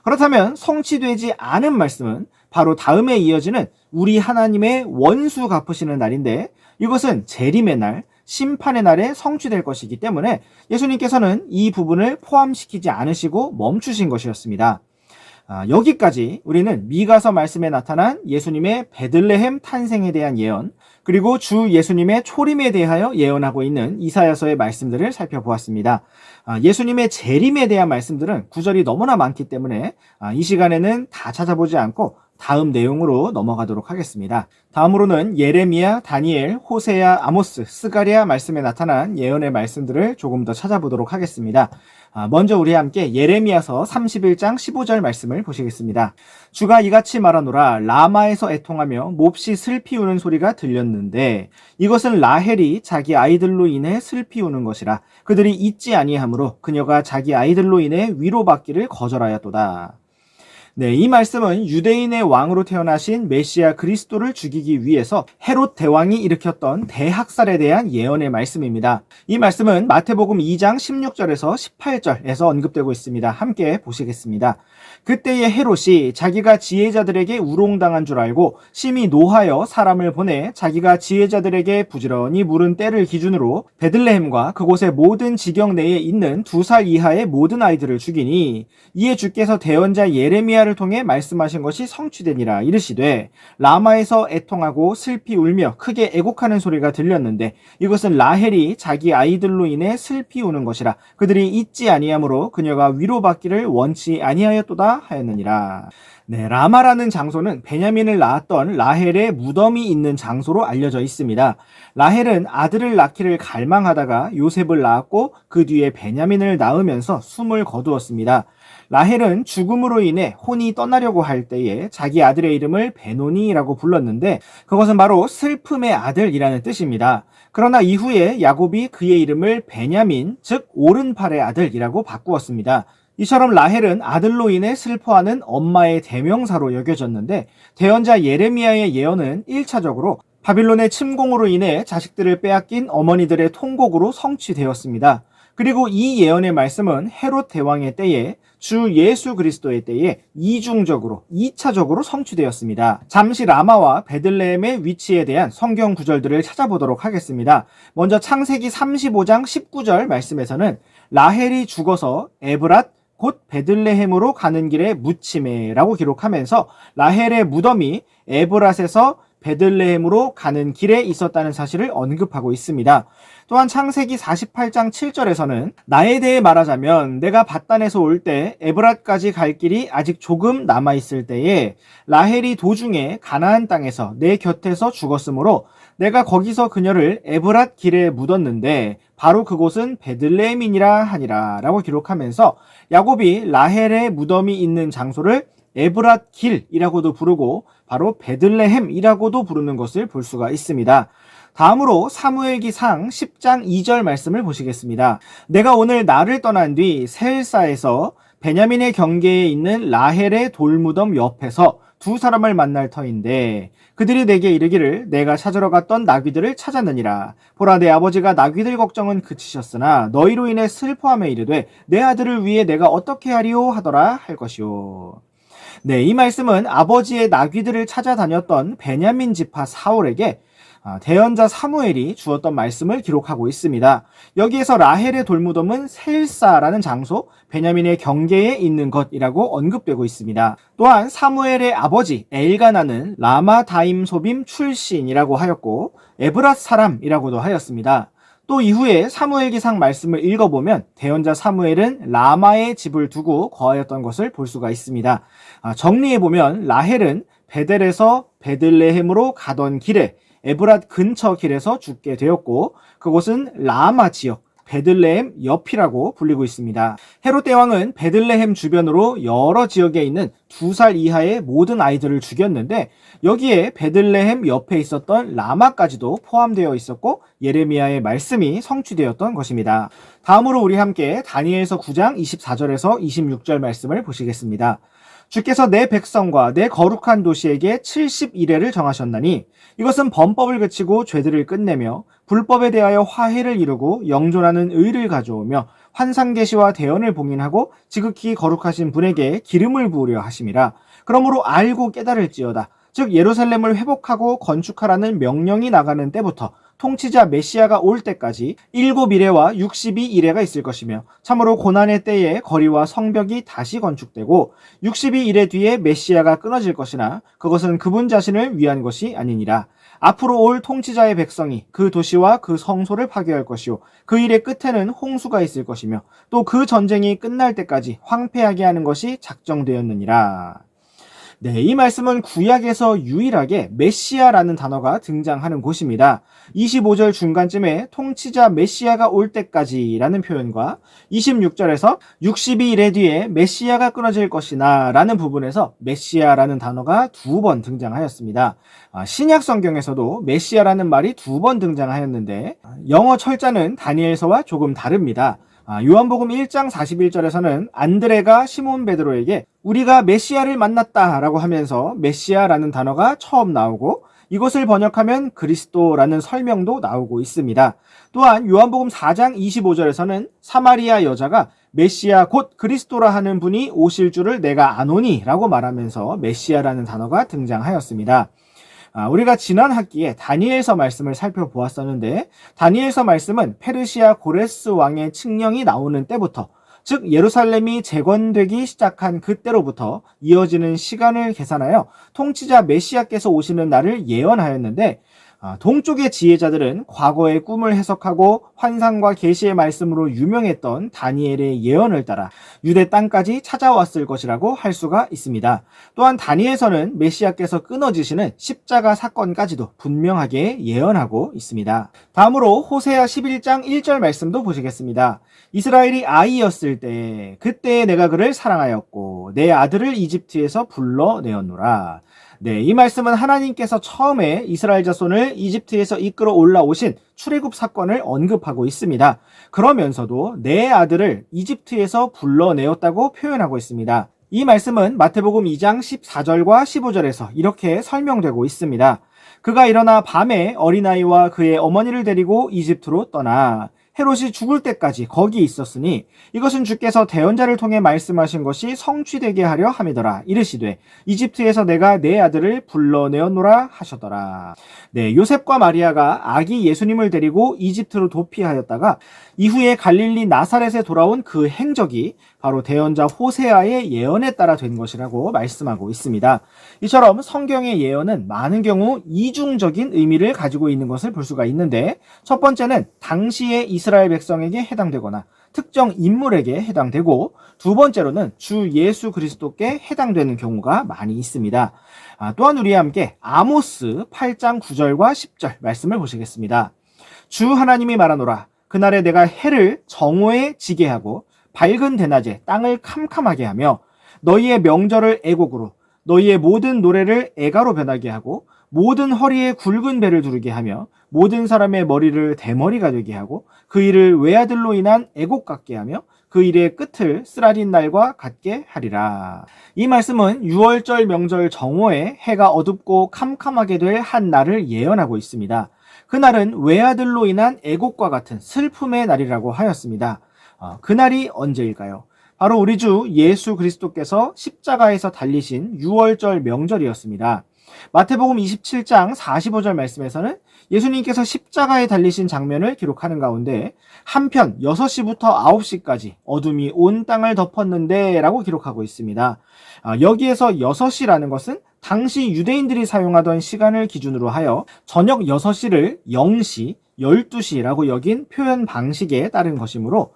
그렇다면 성취되지 않은 말씀은 바로 다음에 이어지는 우리 하나님의 원수 갚으시는 날인데, 이것은 재림의 날, 심판의 날에 성취될 것이기 때문에 예수님께서는 이 부분을 포함시키지 않으시고 멈추신 것이었습니다. 여기까지 우리는 미가서 말씀에 나타난 예수님의 베들레헴 탄생에 대한 예언, 그리고 주 예수님의 초림에 대하여 예언하고 있는 이사야서의 말씀들을 살펴보았습니다. 예수님의 재림에 대한 말씀들은 구절이 너무나 많기 때문에 이 시간에는 다 찾아보지 않고 다음 내용으로 넘어가도록 하겠습니다. 다음으로는 예레미야, 다니엘, 호세야, 아모스, 스가랴 말씀에 나타난 예언의 말씀들을 조금 더 찾아보도록 하겠습니다. 먼저 우리 함께 예레미야서 31장 15절 말씀을 보시겠습니다. 주가 이같이 말하노라. 라마에서 애통하며 몹시 슬피 우는 소리가 들렸는데 이것은 라헬이 자기 아이들로 인해 슬피 우는 것이라. 그들이 잊지 아니하므로 그녀가 자기 아이들로 인해 위로받기를 거절하였도다. 이 말씀은 유대인의 왕으로 태어나신 메시아 그리스도를 죽이기 위해서 헤롯 대왕이 일으켰던 대학살에 대한 예언의 말씀입니다. 이 말씀은 마태복음 2장 16절에서 18절에서 언급되고 있습니다. 함께 보시겠습니다. 그때의 헤롯이 자기가 지혜자들에게 우롱당한 줄 알고 심히 노하여 사람을 보내 자기가 지혜자들에게 부지런히 물은 때를 기준으로 베들레헴과 그곳의 모든 지경 내에 있는 2살 이하의 모든 아이들을 죽이니 이에 주께서 대언자 예레미야 예레미야를 통해 말씀하신 것이 성취되니라. 이르시되 라마에서 애통하고 슬피 울며 크게 애곡하는 소리가 들렸는데 이것은 라헬이 자기 아이들로 인해 슬피 우는 것이라. 그들이 잊지 아니하므로 그녀가 위로받기를 원치 아니하였도다 하였느니라. 네, 라마라는 장소는 베냐민을 낳았던 라헬의 무덤이 있는 장소로 알려져 있습니다. 라헬은 아들을 낳기를 갈망하다가 요셉을 낳았고 그 뒤에 베냐민을 낳으면서 숨을 거두었습니다. 라헬은 죽음으로 인해 혼이 떠나려고 할 때에 자기 아들의 이름을 베노니라고 불렀는데 그것은 바로 슬픔의 아들이라는 뜻입니다. 그러나 이후에 야곱이 그의 이름을 베냐민, 즉 오른팔의 아들이라고 바꾸었습니다. 이처럼 라헬은 아들로 인해 슬퍼하는 엄마의 대명사로 여겨졌는데 대언자 예레미야의 예언은 1차적으로 바빌론의 침공으로 인해 자식들을 빼앗긴 어머니들의 통곡으로 성취되었습니다. 그리고 이 예언의 말씀은 헤롯 대왕의 때에 주 예수 그리스도의 때에 이중적으로 2차적으로 성취되었습니다. 잠시 라마와 베들레헴의 위치에 대한 성경 구절들을 찾아보도록 하겠습니다. 먼저 창세기 35장 19절 말씀에서는 라헬이 죽어서 에브랏 곧 베들레헴으로 가는 길에 묻히매라고 기록하면서 라헬의 무덤이 에브랏에서 베들레헴으로 가는 길에 있었다는 사실을 언급하고 있습니다. 또한 창세기 48장 7절에서는 나에 대해 말하자면 내가 밧단에서 올 때 에브랏까지 갈 길이 아직 조금 남아있을 때에 라헬이 도중에 가나안 땅에서 내 곁에서 죽었으므로 내가 거기서 그녀를 에브랏 길에 묻었는데 바로 그곳은 베들레헴이니라 하니라 라고 기록하면서 야곱이 라헬의 무덤이 있는 장소를 에브랏 길이라고도 부르고 바로 베들레헴이라고도 부르는 것을 볼 수가 있습니다. 다음으로 사무엘기상 10장 2절 말씀을 보시겠습니다. 내가 오늘 나를 떠난 뒤 셀사에서 베냐민의 경계에 있는 라헬의 돌무덤 옆에서 두 사람을 만날 터인데 그들이 내게 이르기를 내가 찾으러 갔던 나귀들을 찾았느니라. 보라 내 아버지가 나귀들 걱정은 그치셨으나 너희로 인해 슬퍼하며 이르되 내 아들을 위해 내가 어떻게 하리오 하더라 할 것이오. 네, 이 말씀은 아버지의 나귀들을 찾아다녔던 베냐민 지파 사울에게 대언자 사무엘이 주었던 말씀을 기록하고 있습니다. 여기에서 라헬의 돌무덤은 셀사라는 장소, 베냐민의 경계에 있는 것이라고 언급되고 있습니다. 또한 사무엘의 아버지 엘가나는 라마다임 소빔 출신이라고 하였고 에브랏 사람이라고도 하였습니다. 또 이후에 사무엘기상 말씀을 읽어보면 대언자 사무엘은 라마의 집을 두고 거하였던 것을 볼 수가 있습니다. 정리해보면 라헬은 베델에서 베들레헴으로 가던 길에 에브랏 근처 길에서 죽게 되었고 그곳은 라마 지역, 베들레헴 옆이라고 불리고 있습니다. 헤롯 대왕은 베들레헴 주변으로 여러 지역에 있는 2살 이하의 모든 아이들을 죽였는데 여기에 베들레헴 옆에 있었던 라마까지도 포함되어 있었고 예레미야의 말씀이 성취되었던 것입니다. 다음으로 우리 함께 다니엘서 9장 24절에서 26절 말씀을 보시겠습니다. 주께서 내 백성과 내 거룩한 도시에게 70일회를 정하셨나니 이것은 범법을 그치고 죄들을 끝내며 불법에 대하여 화해를 이루고 영존하는 의를 가져오며 환상계시와 대언을 봉인하고 지극히 거룩하신 분에게 기름을 부으려 하심이라. 그러므로 알고 깨달을지어다. 즉 예루살렘을 회복하고 건축하라는 명령이 나가는 때부터 통치자 메시아가 올 때까지 7일회와 62일회가 있을 것이며 참으로 고난의 때에 거리와 성벽이 다시 건축되고 62일회 뒤에 메시아가 끊어질 것이나 그것은 그분 자신을 위한 것이 아니니라. 앞으로 올 통치자의 백성이 그 도시와 그 성소를 파괴할 것이요 그 일의 끝에는 홍수가 있을 것이며 또 그 전쟁이 끝날 때까지 황폐하게 하는 것이 작정되었느니라. 네, 이 말씀은 구약에서 유일하게 메시아라는 단어가 등장하는 곳입니다. 25절 중간쯤에 통치자 메시아가 올 때까지라는 표현과 26절에서 62일의 뒤에 메시아가 끊어질 것이나 라는 부분에서 메시아라는 단어가 2번 등장하였습니다. 신약 성경에서도 메시아라는 말이 2번 등장하였는데 영어 철자는 다니엘서와 조금 다릅니다. 요한복음 1장 41절에서는 안드레가 시몬 베드로에게 우리가 메시아를 만났다라고 하면서 메시아라는 단어가 처음 나오고 이것을 번역하면 그리스도라는 설명도 나오고 있습니다. 또한 요한복음 4장 25절에서는 사마리아 여자가 메시아 곧 그리스도라 하는 분이 오실 줄을 내가 아노니 라고 말하면서 메시아라는 단어가 등장하였습니다. 우리가 지난 학기에 다니엘서 말씀을 살펴보았었는데 다니엘서 말씀은 페르시아 고레스 왕의 칙령이 나오는 때부터 즉 예루살렘이 재건되기 시작한 그때로부터 이어지는 시간을 계산하여 통치자 메시아께서 오시는 날을 예언하였는데, 동쪽의 지혜자들은 과거의 꿈을 해석하고 환상과 계시의 말씀으로 유명했던 다니엘의 예언을 따라 유대 땅까지 찾아왔을 것이라고 할 수가 있습니다. 또한 다니엘서는 메시아께서 끊어지시는 십자가 사건까지도 분명하게 예언하고 있습니다. 다음으로 호세아 11장 1절 말씀도 보시겠습니다. 이스라엘이 아이였을 때 그때 내가 그를 사랑하였고 내 아들을 이집트에서 불러내었노라. 네, 이 말씀은 하나님께서 처음에 이스라엘 자손을 이집트에서 이끌어 올라오신 출애굽 사건을 언급하고 있습니다. 그러면서도 내 아들을 이집트에서 불러내었다고 표현하고 있습니다. 이 말씀은 마태복음 2장 14절과 15절에서 이렇게 설명되고 있습니다. 그가 일어나 밤에 어린아이와 그의 어머니를 데리고 이집트로 떠나 헤롯이 죽을 때까지 거기 있었으니 이것은 주께서 대언자를 통해 말씀하신 것이 성취되게 하려 함이더라. 이르시되 이집트에서 내가 내 아들을 불러내었노라 하셨더라. 네, 요셉과 마리아가 아기 예수님을 데리고 이집트로 도피하였다가 이후에 갈릴리 나사렛에 돌아온 그 행적이 바로 대언자 호세아의 예언에 따라 된 것이라고 말씀하고 있습니다. 이처럼 성경의 예언은 많은 경우 이중적인 의미를 가지고 있는 것을 볼 수가 있는데, 첫 번째는 당시의 이스라엘 백성에게 해당되거나 특정 인물에게 해당되고, 두 번째로는 주 예수 그리스도께 해당되는 경우가 많이 있습니다. 또한 우리와 함께 아모스 8장 9절과 10절 말씀을 보시겠습니다. 주 하나님이 말하노라. 그날에 내가 해를 정오에 지게 하고 밝은 대낮에 땅을 캄캄하게 하며 너희의 명절을 애곡으로 너희의 모든 노래를 애가로 변하게 하고 모든 허리에 굵은 배를 두르게 하며 모든 사람의 머리를 대머리가 되게 하고 그 일을 외아들로 인한 애곡 같게 하며 그 일의 끝을 쓰라린 날과 같게 하리라. 이 말씀은 유월절 명절 정오에 해가 어둡고 캄캄하게 될 한 날을 예언하고 있습니다. 그날은 외아들로 인한 애곡과 같은 슬픔의 날이라고 하였습니다. 그날이 언제일까요? 바로 우리 주 예수 그리스도께서 십자가에서 달리신 유월절 명절이었습니다. 마태복음 27장 45절 말씀에서는 예수님께서 십자가에 달리신 장면을 기록하는 가운데 한편 6시부터 9시까지 어둠이 온 땅을 덮었는데 라고 기록하고 있습니다. 여기에서 6시라는 것은 당시 유대인들이 사용하던 시간을 기준으로 하여 저녁 6시를 0시, 12시라고 여긴 표현 방식에 따른 것이므로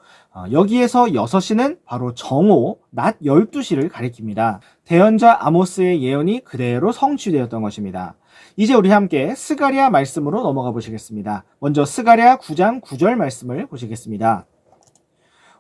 여기에서 6시는 바로 정오, 낮 12시를 가리킵니다. 대언자 아모스의 예언이 그대로 성취되었던 것입니다. 이제 우리 함께 스가랴 말씀으로 넘어가 보시겠습니다. 먼저 스가랴 9장 9절 말씀을 보시겠습니다.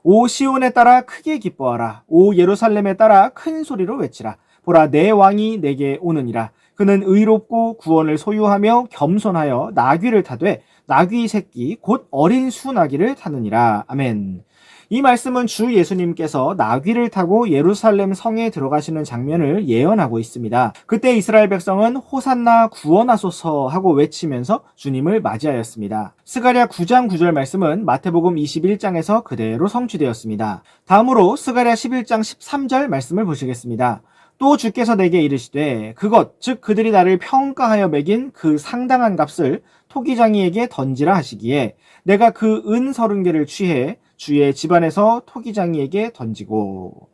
오 시온에 따라 크게 기뻐하라. 오 예루살렘에 따라 큰 소리로 외치라. 보라 내 왕이 내게 오느니라. 그는 의롭고 구원을 소유하며 겸손하여 나귀를 타되 나귀 새끼 곧 어린 수나귀를 타느니라. 아멘. 이 말씀은 주 예수님께서 나귀를 타고 예루살렘 성에 들어가시는 장면을 예언하고 있습니다. 그때 이스라엘 백성은 호산나 구원하소서 하고 외치면서 주님을 맞이하였습니다. 스가랴 9장 9절 말씀은 마태복음 21장에서 그대로 성취되었습니다. 다음으로 스가랴 11장 13절 말씀을 보시겠습니다. 또 주께서 내게 이르시되 그것 즉 그들이 나를 평가하여 매긴 그 상당한 값을 토기장이에게 던지라 하시기에 내가 그 은 30개를 취해 주의 집안에서 토기장이에게 던지고.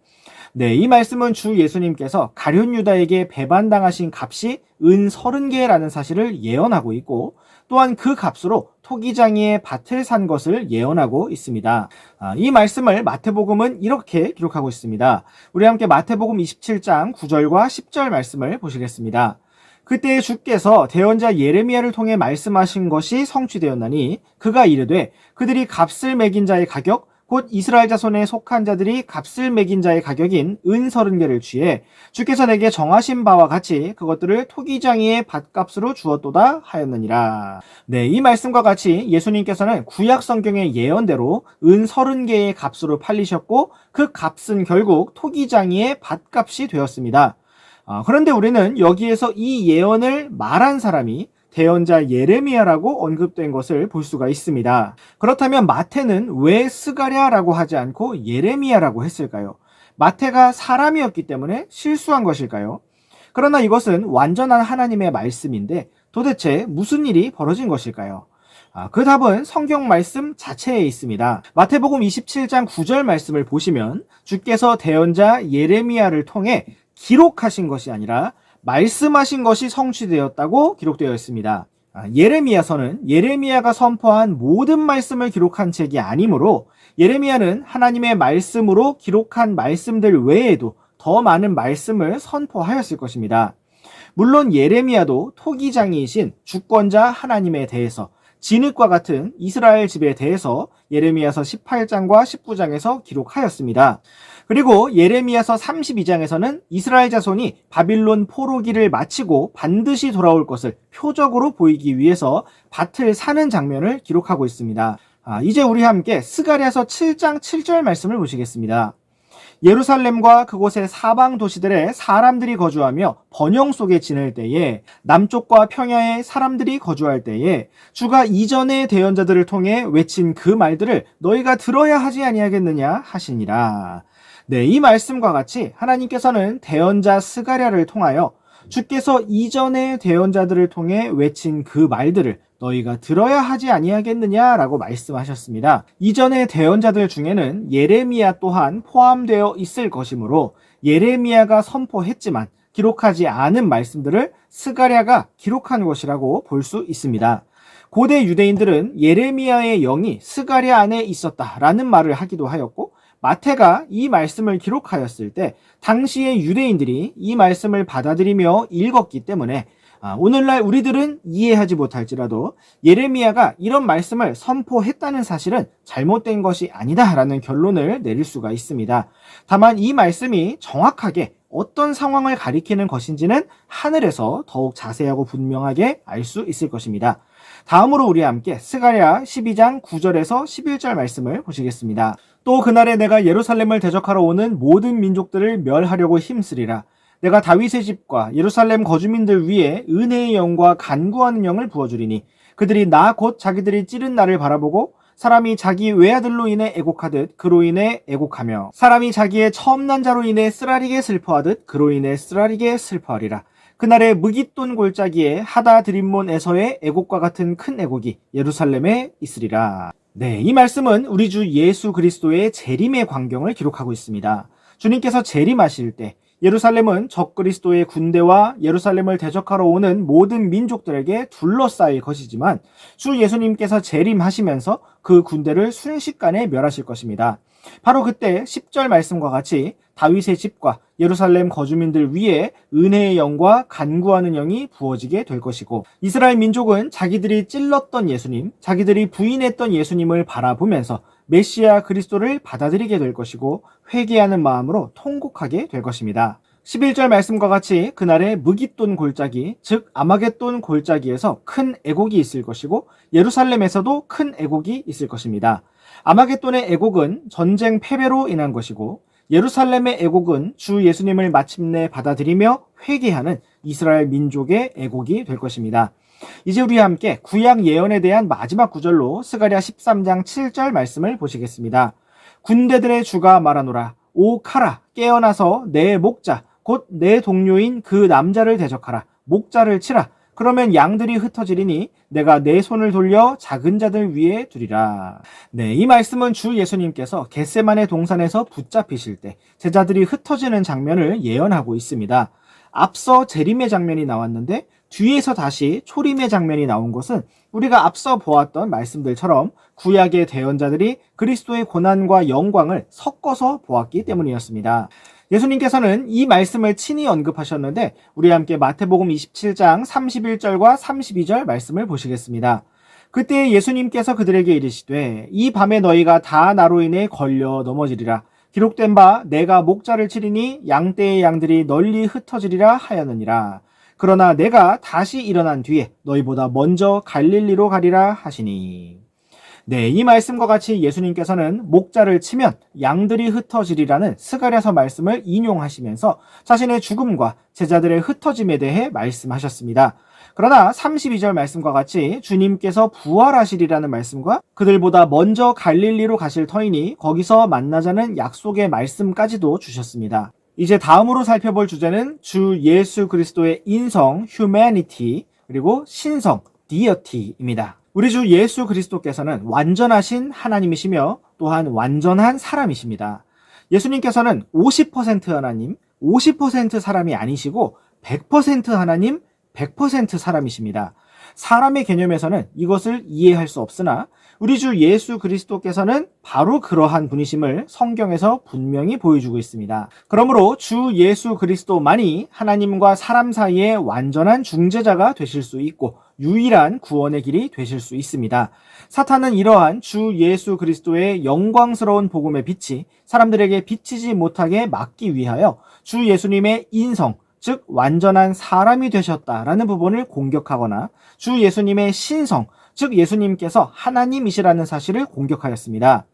네, 이 말씀은 주 예수님께서 가룟 유다에게 배반당하신 값이 은 30개라는 사실을 예언하고 있고, 또한 그 값으로 토기장이의 밭을 산 것을 예언하고 있습니다. 이 말씀을 마태복음은 이렇게 기록하고 있습니다. 우리 함께 마태복음 27장 9절과 10절 말씀을 보시겠습니다. 그때 주께서 대언자 예레미야를 통해 말씀하신 것이 성취되었나니 그가 이르되 그들이 값을 매긴 자의 가격 곧 이스라엘 자손에 속한 자들이 값을 매긴 자의 가격인 은 30개를 취해 주께서 내게 정하신 바와 같이 그것들을 토기장이의 밭값으로 주었도다 하였느니라. 네, 이 말씀과 같이 예수님께서는 구약 성경의 예언대로 은 30개의 값으로 팔리셨고 그 값은 결국 토기장이의 밭값이 되었습니다. 그런데 우리는 여기에서 이 예언을 말한 사람이 대언자 예레미야라고 언급된 것을 볼 수가 있습니다. 그렇다면 마태는 왜 스가랴라고 하지 않고 예레미야라고 했을까요? 마태가 사람이었기 때문에 실수한 것일까요? 그러나 이것은 완전한 하나님의 말씀인데 도대체 무슨 일이 벌어진 것일까요? 그 답은 성경 말씀 자체에 있습니다. 마태복음 27장 9절 말씀을 보시면 주께서 대언자 예레미야를 통해 기록하신 것이 아니라 말씀하신 것이 성취되었다고 기록되어 있습니다. 예레미야서는 예레미야가 선포한 모든 말씀을 기록한 책이 아니므로 예레미야는 하나님의 말씀으로 기록한 말씀들 외에도 더 많은 말씀을 선포하였을 것입니다. 물론 예레미야도 토기장이신 주권자 하나님에 대해서, 진흙과 같은 이스라엘 집에 대해서 예레미야서 18장과 19장에서 기록하였습니다. 그리고 예레미야서 32장에서는 이스라엘 자손이 바빌론 포로기를 마치고 반드시 돌아올 것을 표적으로 보이기 위해서 밭을 사는 장면을 기록하고 있습니다. 이제 우리 함께 스가랴서 7장 7절 말씀을 보시겠습니다. 예루살렘과 그곳의 사방 도시들에 사람들이 거주하며 번영 속에 지낼 때에, 남쪽과 평야에 사람들이 거주할 때에 주가 이전의 대언자들을 통해 외친 그 말들을 너희가 들어야 하지 아니하겠느냐 하시니라. 네, 이 말씀과 같이 하나님께서는 대언자 스가랴를 통하여 주께서 이전의 대언자들을 통해 외친 그 말들을 너희가 들어야 하지 아니하겠느냐라고 말씀하셨습니다. 이전의 대언자들 중에는 예레미야 또한 포함되어 있을 것이므로 예레미야가 선포했지만 기록하지 않은 말씀들을 스가랴가 기록한 것이라고 볼 수 있습니다. 고대 유대인들은 예레미야의 영이 스가랴 안에 있었다라는 말을 하기도 하였고, 마태가 이 말씀을 기록하였을 때 당시의 유대인들이 이 말씀을 받아들이며 읽었기 때문에 오늘날 우리들은 이해하지 못할지라도 예레미야가 이런 말씀을 선포했다는 사실은 잘못된 것이 아니다라는 결론을 내릴 수가 있습니다. 다만 이 말씀이 정확하게 어떤 상황을 가리키는 것인지는 하늘에서 더욱 자세하고 분명하게 알 수 있을 것입니다. 다음으로 우리 함께 스가랴 12장 9절에서 11절 말씀을 보시겠습니다. 또 그날에 내가 예루살렘을 대적하러 오는 모든 민족들을 멸하려고 힘쓰리라. 내가 다윗의 집과 예루살렘 거주민들 위에 은혜의 영과 간구하는 영을 부어주리니 그들이 나 곧 자기들이 찌른 나를 바라보고 사람이 자기 외아들로 인해 애곡하듯 그로 인해 애곡하며 사람이 자기의 처음 난 자로 인해 쓰라리게 슬퍼하듯 그로 인해 쓰라리게 슬퍼하리라. 그날에 무깃돈 골짜기에 하다 드림몬에서의 애곡과 같은 큰 애곡이 예루살렘에 있으리라. 네, 이 말씀은 우리 주 예수 그리스도의 재림의 광경을 기록하고 있습니다. 주님께서 재림하실 때 예루살렘은 적그리스도의 군대와 예루살렘을 대적하러 오는 모든 민족들에게 둘러싸일 것이지만 주 예수님께서 재림하시면서 그 군대를 순식간에 멸하실 것입니다. 바로 그때 10절 말씀과 같이 다윗의 집과 예루살렘 거주민들 위에 은혜의 영과 간구하는 영이 부어지게 될 것이고, 이스라엘 민족은 자기들이 찔렀던 예수님, 자기들이 부인했던 예수님을 바라보면서 메시아 그리스도를 받아들이게 될 것이고 회개하는 마음으로 통곡하게 될 것입니다. 11절 말씀과 같이 그날에 무깃돈 골짜기, 즉 아마겟돈 골짜기에서 큰 애곡이 있을 것이고 예루살렘에서도 큰 애곡이 있을 것입니다. 아마겟돈의 애곡은 전쟁 패배로 인한 것이고 예루살렘의 애곡은 주 예수님을 마침내 받아들이며 회개하는 이스라엘 민족의 애곡이 될 것입니다. 이제 우리 함께 구약 예언에 대한 마지막 구절로 스가랴 13장 7절 말씀을 보시겠습니다. 군대들의 주가 말하노라. 오 카라, 깨어나서 내 목자 곧 내 동료인 그 남자를 대적하라. 목자를 치라. 그러면 양들이 흩어지리니 내가 내 손을 돌려 작은 자들 위에 두리라. 네, 이 말씀은 주 예수님께서 겟세마네 동산에서 붙잡히실 때 제자들이 흩어지는 장면을 예언하고 있습니다. 앞서 재림의 장면이 나왔는데 뒤에서 다시 초림의 장면이 나온 것은 우리가 앞서 보았던 말씀들처럼 구약의 대언자들이 그리스도의 고난과 영광을 섞어서 보았기 때문이었습니다. 예수님께서는 이 말씀을 친히 언급하셨는데 우리 함께 마태복음 27장 31절과 32절 말씀을 보시겠습니다. 그때 예수님께서 그들에게 이르시되 이 밤에 너희가 다 나로 인해 걸려 넘어지리라. 기록된 바 내가 목자를 치리니 양떼의 양들이 널리 흩어지리라 하였느니라. 그러나 내가 다시 일어난 뒤에 너희보다 먼저 갈릴리로 가리라 하시니. 네, 이 말씀과 같이 예수님께서는 목자를 치면 양들이 흩어지리라는 스가랴서 말씀을 인용하시면서 자신의 죽음과 제자들의 흩어짐에 대해 말씀하셨습니다. 그러나 32절 말씀과 같이 주님께서 부활하시리라는 말씀과 그들보다 먼저 갈릴리로 가실 터이니 거기서 만나자는 약속의 말씀까지도 주셨습니다. 이제 다음으로 살펴볼 주제는 주 예수 그리스도의 인성, humanity, 그리고 신성, deity입니다. 우리 주 예수 그리스도께서는 완전하신 하나님이시며 또한 완전한 사람이십니다. 예수님께서는 50% 하나님, 50% 사람이 아니시고 100% 하나님, 100% 사람이십니다. 사람의 개념에서는 이것을 이해할 수 없으나 우리 주 예수 그리스도께서는 바로 그러한 분이심을 성경에서 분명히 보여주고 있습니다. 그러므로 주 예수 그리스도만이 하나님과 사람 사이의 완전한 중재자가 되실 수 있고 유일한 구원의 길이 되실 수 있습니다. 사탄은 이러한 주 예수 그리스도의 영광스러운 복음의 빛이 사람들에게 비치지 못하게 막기 위하여 주 예수님의 인성, 즉 완전한 사람이 되셨다라는 부분을 공격하거나 주 예수님의 신성, 즉 예수님께서 하나님이시라는 사실을 공격하였습니다.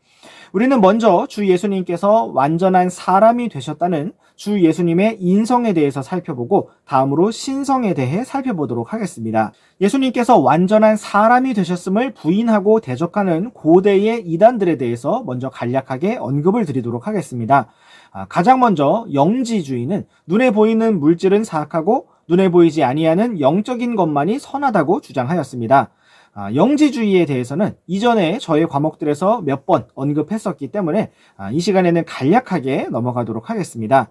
우리는 먼저 주 예수님께서 완전한 사람이 되셨다는 주 예수님의 인성에 대해서 살펴보고 다음으로 신성에 대해 살펴보도록 하겠습니다. 예수님께서 완전한 사람이 되셨음을 부인하고 대적하는 고대의 이단들에 대해서 먼저 간략하게 언급을 드리도록 하겠습니다. 가장 먼저 영지주의는 눈에 보이는 물질은 사악하고 눈에 보이지 아니하는 영적인 것만이 선하다고 주장하였습니다. 영지주의에 대해서는 이전에 저의 과목들에서 몇 번 언급했었기 때문에 이 시간에는 간략하게 넘어가도록 하겠습니다.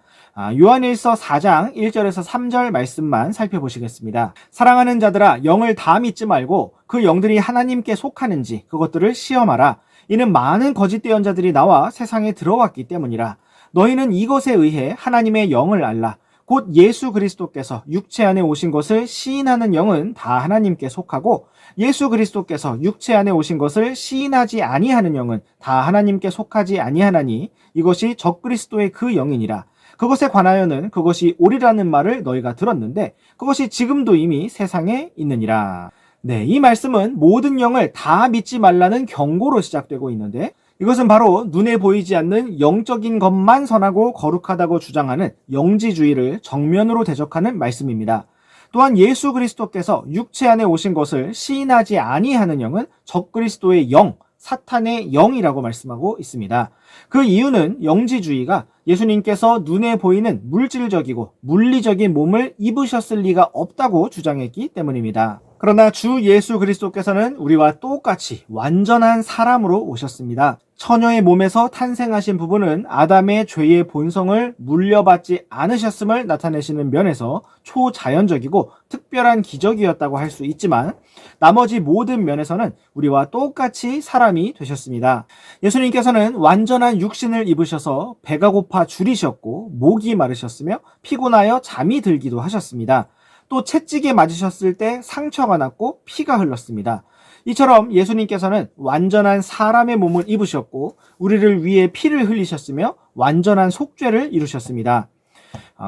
요한일서 4장 1절에서 3절 말씀만 살펴보시겠습니다. 사랑하는 자들아, 영을 다 믿지 말고 그 영들이 하나님께 속하는지 그것들을 시험하라. 이는 많은 거짓 예언자들이 나와 세상에 들어왔기 때문이라. 너희는 이것에 의해 하나님의 영을 알라. 곧 예수 그리스도께서 육체 안에 오신 것을 시인하는 영은 다 하나님께 속하고 예수 그리스도께서 육체 안에 오신 것을 시인하지 아니하는 영은 다 하나님께 속하지 아니하나니 이것이 적그리스도의 그 영이니라. 그것에 관하여는 그것이 옳으라는 말을 너희가 들었는데 그것이 지금도 이미 세상에 있느니라. 네, 이 말씀은 모든 영을 다 믿지 말라는 경고로 시작되고 있는데 이것은 바로 눈에 보이지 않는 영적인 것만 선하고 거룩하다고 주장하는 영지주의를 정면으로 대적하는 말씀입니다. 또한 예수 그리스도께서 육체 안에 오신 것을 시인하지 아니하는 영은 적그리스도의 영, 사탄의 영이라고 말씀하고 있습니다. 그 이유는 영지주의가 예수님께서 눈에 보이는 물질적이고 물리적인 몸을 입으셨을 리가 없다고 주장했기 때문입니다. 그러나 주 예수 그리스도께서는 우리와 똑같이 완전한 사람으로 오셨습니다. 처녀의 몸에서 탄생하신 부분은 아담의 죄의 본성을 물려받지 않으셨음을 나타내시는 면에서 초자연적이고 특별한 기적이었다고 할 수 있지만 나머지 모든 면에서는 우리와 똑같이 사람이 되셨습니다. 예수님께서는 완전한 육신을 입으셔서 배가 고파 줄이셨고 목이 마르셨으며 피곤하여 잠이 들기도 하셨습니다. 또 채찍에 맞으셨을 때 상처가 났고 피가 흘렀습니다. 이처럼 예수님께서는 완전한 사람의 몸을 입으셨고 우리를 위해 피를 흘리셨으며 완전한 속죄를 이루셨습니다.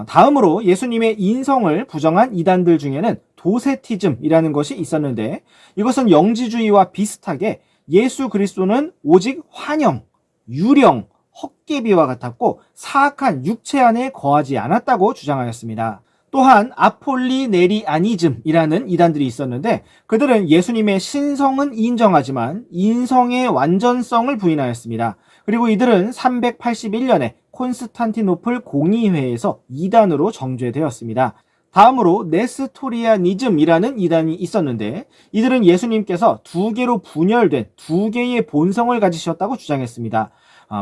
다음으로 예수님의 인성을 부정한 이단들 중에는 도세티즘이라는 것이 있었는데 이것은 영지주의와 비슷하게 예수 그리스도는 오직 환영, 유령, 헛개비와 같았고 사악한 육체 안에 거하지 않았다고 주장하였습니다. 또한 아폴리네리아니즘이라는 이단들이 있었는데 그들은 예수님의 신성은 인정하지만 인성의 완전성을 부인하였습니다. 그리고 이들은 381년에 콘스탄티노플 공의회에서 이단으로 정죄되었습니다. 다음으로 네스토리아니즘이라는 이단이 있었는데 이들은 예수님께서 두 개로 분열된 두 개의 본성을 가지셨다고 주장했습니다.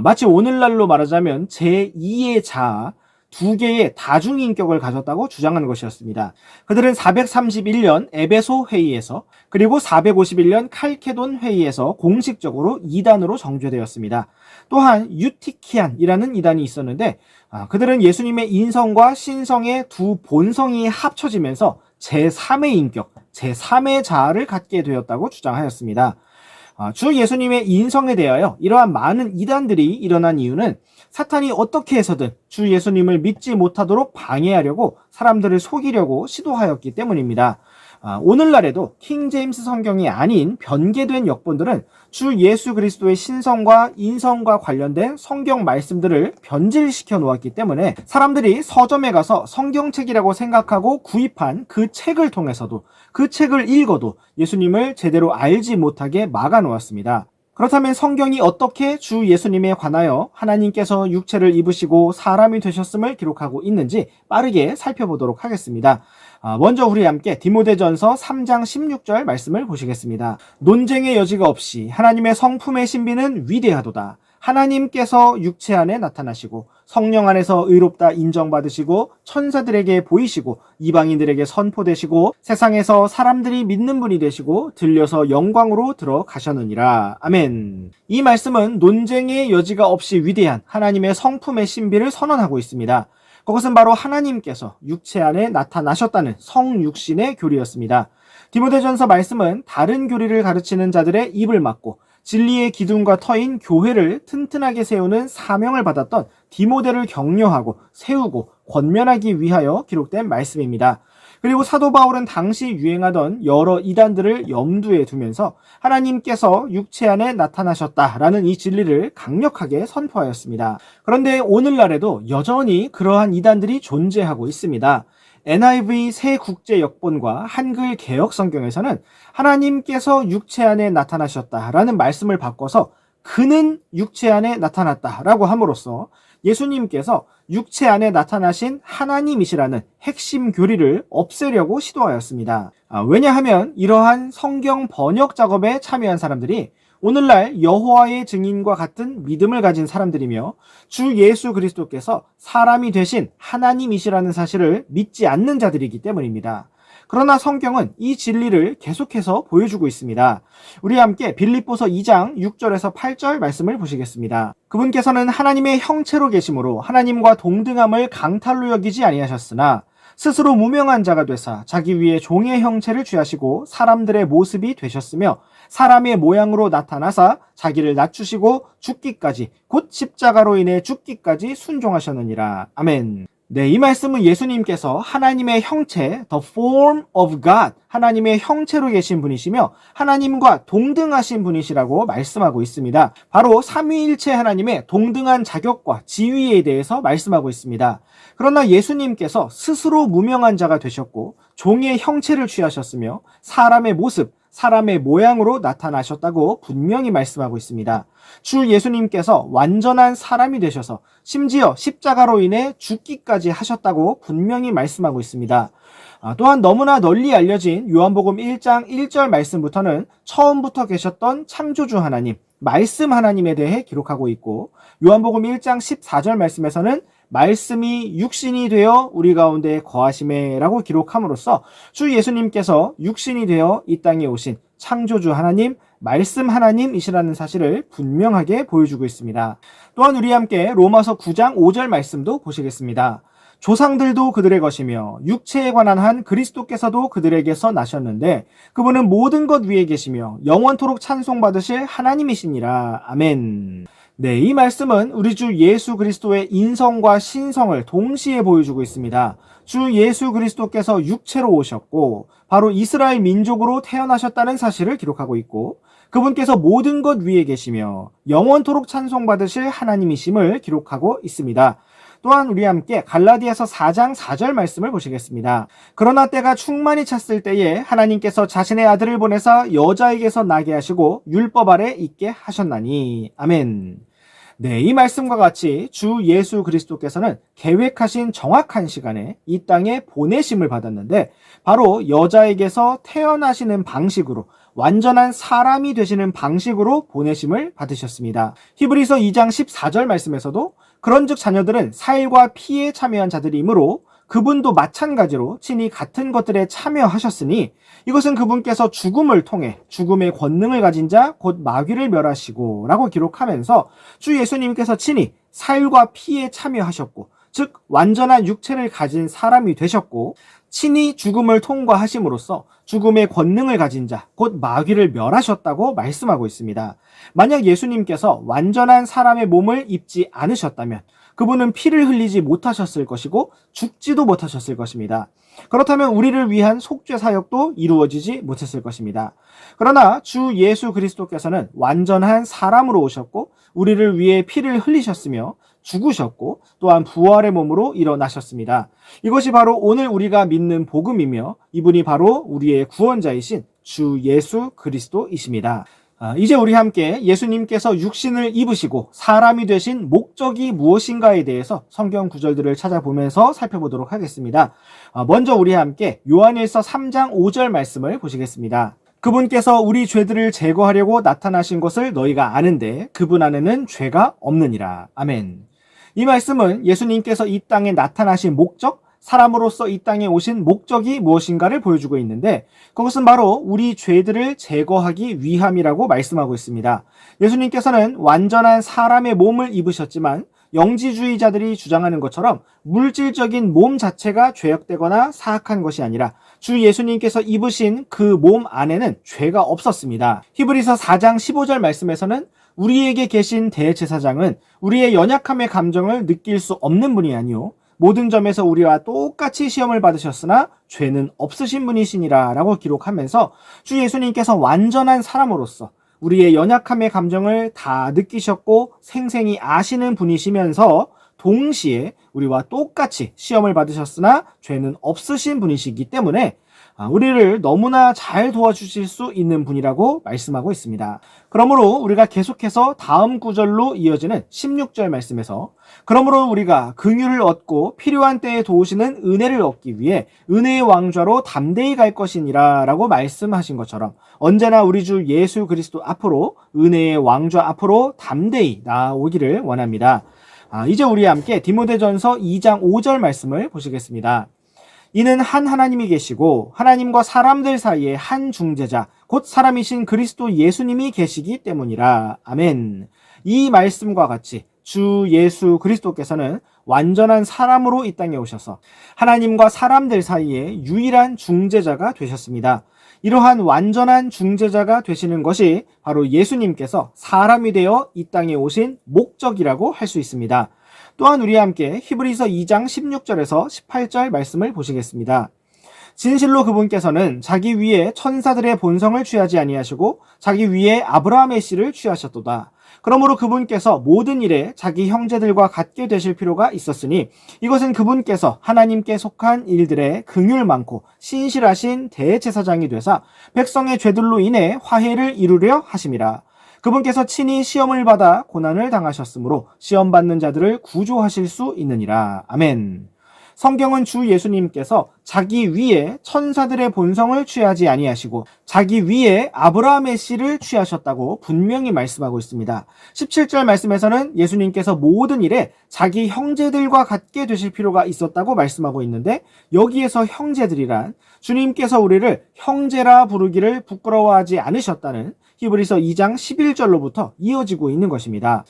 마치 오늘날로 말하자면 제2의 자아, 두 개의 다중인격을 가졌다고 주장하는 것이었습니다. 그들은 431년 에베소 회의에서 그리고 451년 칼케돈 회의에서 공식적으로 이단으로 정죄되었습니다. 또한 유티키안이라는 이단이 있었는데 그들은 예수님의 인성과 신성의 두 본성이 합쳐지면서 제3의 인격, 제3의 자아를 갖게 되었다고 주장하였습니다. 주 예수님의 인성에 대하여 이러한 많은 이단들이 일어난 이유는 사탄이 어떻게 해서든 주 예수님을 믿지 못하도록 방해하려고 사람들을 속이려고 시도하였기 때문입니다. 오늘날에도 킹제임스 성경이 아닌 변개된 역본들은 주 예수 그리스도의 신성과 인성과 관련된 성경 말씀들을 변질시켜 놓았기 때문에 사람들이 서점에 가서 성경책이라고 생각하고 구입한 그 책을 통해서도 그 책을 읽어도 예수님을 제대로 알지 못하게 막아 놓았습니다. 그렇다면 성경이 어떻게 주 예수님에 관하여 하나님께서 육체를 입으시고 사람이 되셨음을 기록하고 있는지 빠르게 살펴보도록 하겠습니다. 먼저 우리 함께 디모데전서 3장 16절 말씀을 보시겠습니다. 논쟁의 여지가 없이 하나님의 성품의 신비는 위대하도다. 하나님께서 육체 안에 나타나시고 성령 안에서 의롭다 인정받으시고 천사들에게 보이시고 이방인들에게 선포되시고 세상에서 사람들이 믿는 분이 되시고 들려서 영광으로 들어가셨느니라. 아멘. 이 말씀은 논쟁의 여지가 없이 위대한 하나님의 성품의 신비를 선언하고 있습니다. 그것은 바로 하나님께서 육체 안에 나타나셨다는 성육신의 교리였습니다. 디모데전서 말씀은 다른 교리를 가르치는 자들의 입을 막고 진리의 기둥과 터인 교회를 튼튼하게 세우는 사명을 받았던 디모데를 격려하고 세우고 권면하기 위하여 기록된 말씀입니다. 그리고 사도 바울은 당시 유행하던 여러 이단들을 염두에 두면서 하나님께서 육체 안에 나타나셨다라는 이 진리를 강력하게 선포하였습니다. 그런데 오늘날에도 여전히 그러한 이단들이 존재하고 있습니다. NIV 새 국제 역본과 한글 개역 성경에서는 하나님께서 육체 안에 나타나셨다라는 말씀을 바꿔서 그는 육체 안에 나타났다라고 함으로써 예수님께서 육체 안에 나타나신 하나님이시라는 핵심 교리를 없애려고 시도하였습니다. 왜냐하면 이러한 성경 번역 작업에 참여한 사람들이 오늘날 여호와의 증인과 같은 믿음을 가진 사람들이며 주 예수 그리스도께서 사람이 되신 하나님이시라는 사실을 믿지 않는 자들이기 때문입니다. 그러나 성경은 이 진리를 계속해서 보여주고 있습니다. 우리 함께 빌립보서 2장 6절에서 8절 말씀을 보시겠습니다. 그분께서는 하나님의 형체로 계심으로 하나님과 동등함을 강탈로 여기지 아니하셨으나 스스로 무명한 자가 되사 자기 위에 종의 형체를 취하시고 사람들의 모습이 되셨으며 사람의 모양으로 나타나사 자기를 낮추시고 죽기까지 곧 십자가로 인해 죽기까지 순종하셨느니라. 아멘. 네, 이 말씀은 예수님께서 하나님의 형체, the form of God, 하나님의 형체로 계신 분이시며 하나님과 동등하신 분이시라고 말씀하고 있습니다. 바로 삼위일체 하나님의 동등한 자격과 지위에 대해서 말씀하고 있습니다. 그러나 예수님께서 스스로 무명한 자가 되셨고 종의 형체를 취하셨으며 사람의 모습, 사람의 모양으로 나타나셨다고 분명히 말씀하고 있습니다. 주 예수님께서 완전한 사람이 되셔서 심지어 십자가로 인해 죽기까지 하셨다고 분명히 말씀하고 있습니다. 또한 너무나 널리 알려진 요한복음 1장 1절 말씀부터는 처음부터 계셨던 창조주 하나님, 말씀 하나님에 대해 기록하고 있고 요한복음 1장 14절 말씀에서는 말씀이 육신이 되어 우리 가운데 거하심에 라고 기록함으로써 주 예수님께서 육신이 되어 이 땅에 오신 창조주 하나님, 말씀 하나님이시라는 사실을 분명하게 보여주고 있습니다. 또한 우리 함께 로마서 9장 5절 말씀도 보시겠습니다. 조상들도 그들의 것이며 육체에 관한 한 그리스도께서도 그들에게서 나셨는데 그분은 모든 것 위에 계시며 영원토록 찬송받으실 하나님이시니라. 아멘. 네, 이 말씀은 우리 주 예수 그리스도의 인성과 신성을 동시에 보여주고 있습니다. 주 예수 그리스도께서 육체로 오셨고 바로 이스라엘 민족으로 태어나셨다는 사실을 기록하고 있고 그분께서 모든 것 위에 계시며 영원토록 찬송받으실 하나님이심을 기록하고 있습니다. 또한 우리 함께 갈라디아서 4장 4절 말씀을 보시겠습니다. 그러나 때가 충만히 찼을 때에 하나님께서 자신의 아들을 보내사 여자에게서 나게 하시고 율법 아래 있게 하셨나니. 아멘. 네, 이 말씀과 같이 주 예수 그리스도께서는 계획하신 정확한 시간에 이 땅에 보내심을 받았는데 바로 여자에게서 태어나시는 방식으로 완전한 사람이 되시는 방식으로 보내심을 받으셨습니다. 히브리서 2장 14절 말씀에서도 그런즉 자녀들은 살과 피에 참여한 자들이므로 그분도 마찬가지로 친히 같은 것들에 참여하셨으니 이것은 그분께서 죽음을 통해 죽음의 권능을 가진 자 곧 마귀를 멸하시고 라고 기록하면서 주 예수님께서 친히 살과 피에 참여하셨고 즉 완전한 육체를 가진 사람이 되셨고 친히 죽음을 통과하심으로써 죽음의 권능을 가진 자, 곧 마귀를 멸하셨다고 말씀하고 있습니다. 만약 예수님께서 완전한 사람의 몸을 입지 않으셨다면 그분은 피를 흘리지 못하셨을 것이고 죽지도 못하셨을 것입니다. 그렇다면 우리를 위한 속죄 사역도 이루어지지 못했을 것입니다. 그러나 주 예수 그리스도께서는 완전한 사람으로 오셨고 우리를 위해 피를 흘리셨으며 죽으셨고 또한 부활의 몸으로 일어나셨습니다. 이것이 바로 오늘 우리가 믿는 복음이며 이분이 바로 우리의 구원자이신 주 예수 그리스도이십니다. 이제 우리 함께 예수님께서 육신을 입으시고 사람이 되신 목적이 무엇인가에 대해서 성경 구절들을 찾아보면서 살펴보도록 하겠습니다. 먼저 우리 함께 요한일서 3장 5절 말씀을 보시겠습니다. 그분께서 우리 죄들을 제거하려고 나타나신 것을 너희가 아는데 그분 안에는 죄가 없느니라. 아멘. 이 말씀은 예수님께서 이 땅에 나타나신 목적, 사람으로서 이 땅에 오신 목적이 무엇인가를 보여주고 있는데 그것은 바로 우리 죄들을 제거하기 위함이라고 말씀하고 있습니다. 예수님께서는 완전한 사람의 몸을 입으셨지만 영지주의자들이 주장하는 것처럼 물질적인 몸 자체가 죄악되거나 사악한 것이 아니라 주 예수님께서 입으신 그 몸 안에는 죄가 없었습니다. 히브리서 4장 15절 말씀에서는 우리에게 계신 대제사장은 우리의 연약함의 감정을 느낄 수 없는 분이 아니요 모든 점에서 우리와 똑같이 시험을 받으셨으나 죄는 없으신 분이시니라 라고 기록하면서 주 예수님께서 완전한 사람으로서 우리의 연약함의 감정을 다 느끼셨고 생생히 아시는 분이시면서 동시에 우리와 똑같이 시험을 받으셨으나 죄는 없으신 분이시기 때문에 우리를 너무나 잘 도와주실 수 있는 분이라고 말씀하고 있습니다. 그러므로 우리가 계속해서 다음 구절로 이어지는 16절 말씀에서 그러므로 우리가 긍휼을 얻고 필요한 때에 도우시는 은혜를 얻기 위해 은혜의 왕좌로 담대히 갈 것이니라 라고 말씀하신 것처럼 언제나 우리 주 예수 그리스도 앞으로 은혜의 왕좌 앞으로 담대히 나아오기를 원합니다. 이제 우리 함께 디모데전서 2장 5절 말씀을 보시겠습니다. 이는 한 하나님이 계시고 하나님과 사람들 사이에 한 중재자 곧 사람이신 그리스도 예수님이 계시기 때문이라. 아멘. 이 말씀과 같이 주 예수 그리스도께서는 완전한 사람으로 이 땅에 오셔서 하나님과 사람들 사이에 유일한 중재자가 되셨습니다. 이러한 완전한 중재자가 되시는 것이 바로 예수님께서 사람이 되어 이 땅에 오신 목적이라고 할 수 있습니다. 또한 우리와 함께 히브리서 2장 16절에서 18절 말씀을 보시겠습니다. 진실로 그분께서는 자기 위에 천사들의 본성을 취하지 아니하시고 자기 위에 아브라함의 씨를 취하셨도다. 그러므로 그분께서 모든 일에 자기 형제들과 같게 되실 필요가 있었으니 이것은 그분께서 하나님께 속한 일들에 긍휼 많고 신실하신 대제사장이 되사 백성의 죄들로 인해 화해를 이루려 하심이라. 그분께서 친히 시험을 받아 고난을 당하셨으므로 시험받는 자들을 구조하실 수 있느니라. 아멘. 성경은 주 예수님께서 자기 위에 천사들의 본성을 취하지 아니하시고 자기 위에 아브라함의 씨를 취하셨다고 분명히 말씀하고 있습니다. 17절 말씀에서는 예수님께서 모든 일에 자기 형제들과 같게 되실 필요가 있었다고 말씀하고 있는데 여기에서 형제들이란 주님께서 우리를 형제라 부르기를 부끄러워하지 않으셨다는 히브리서 2장 11절로부터 이어지고 있는 것입니다.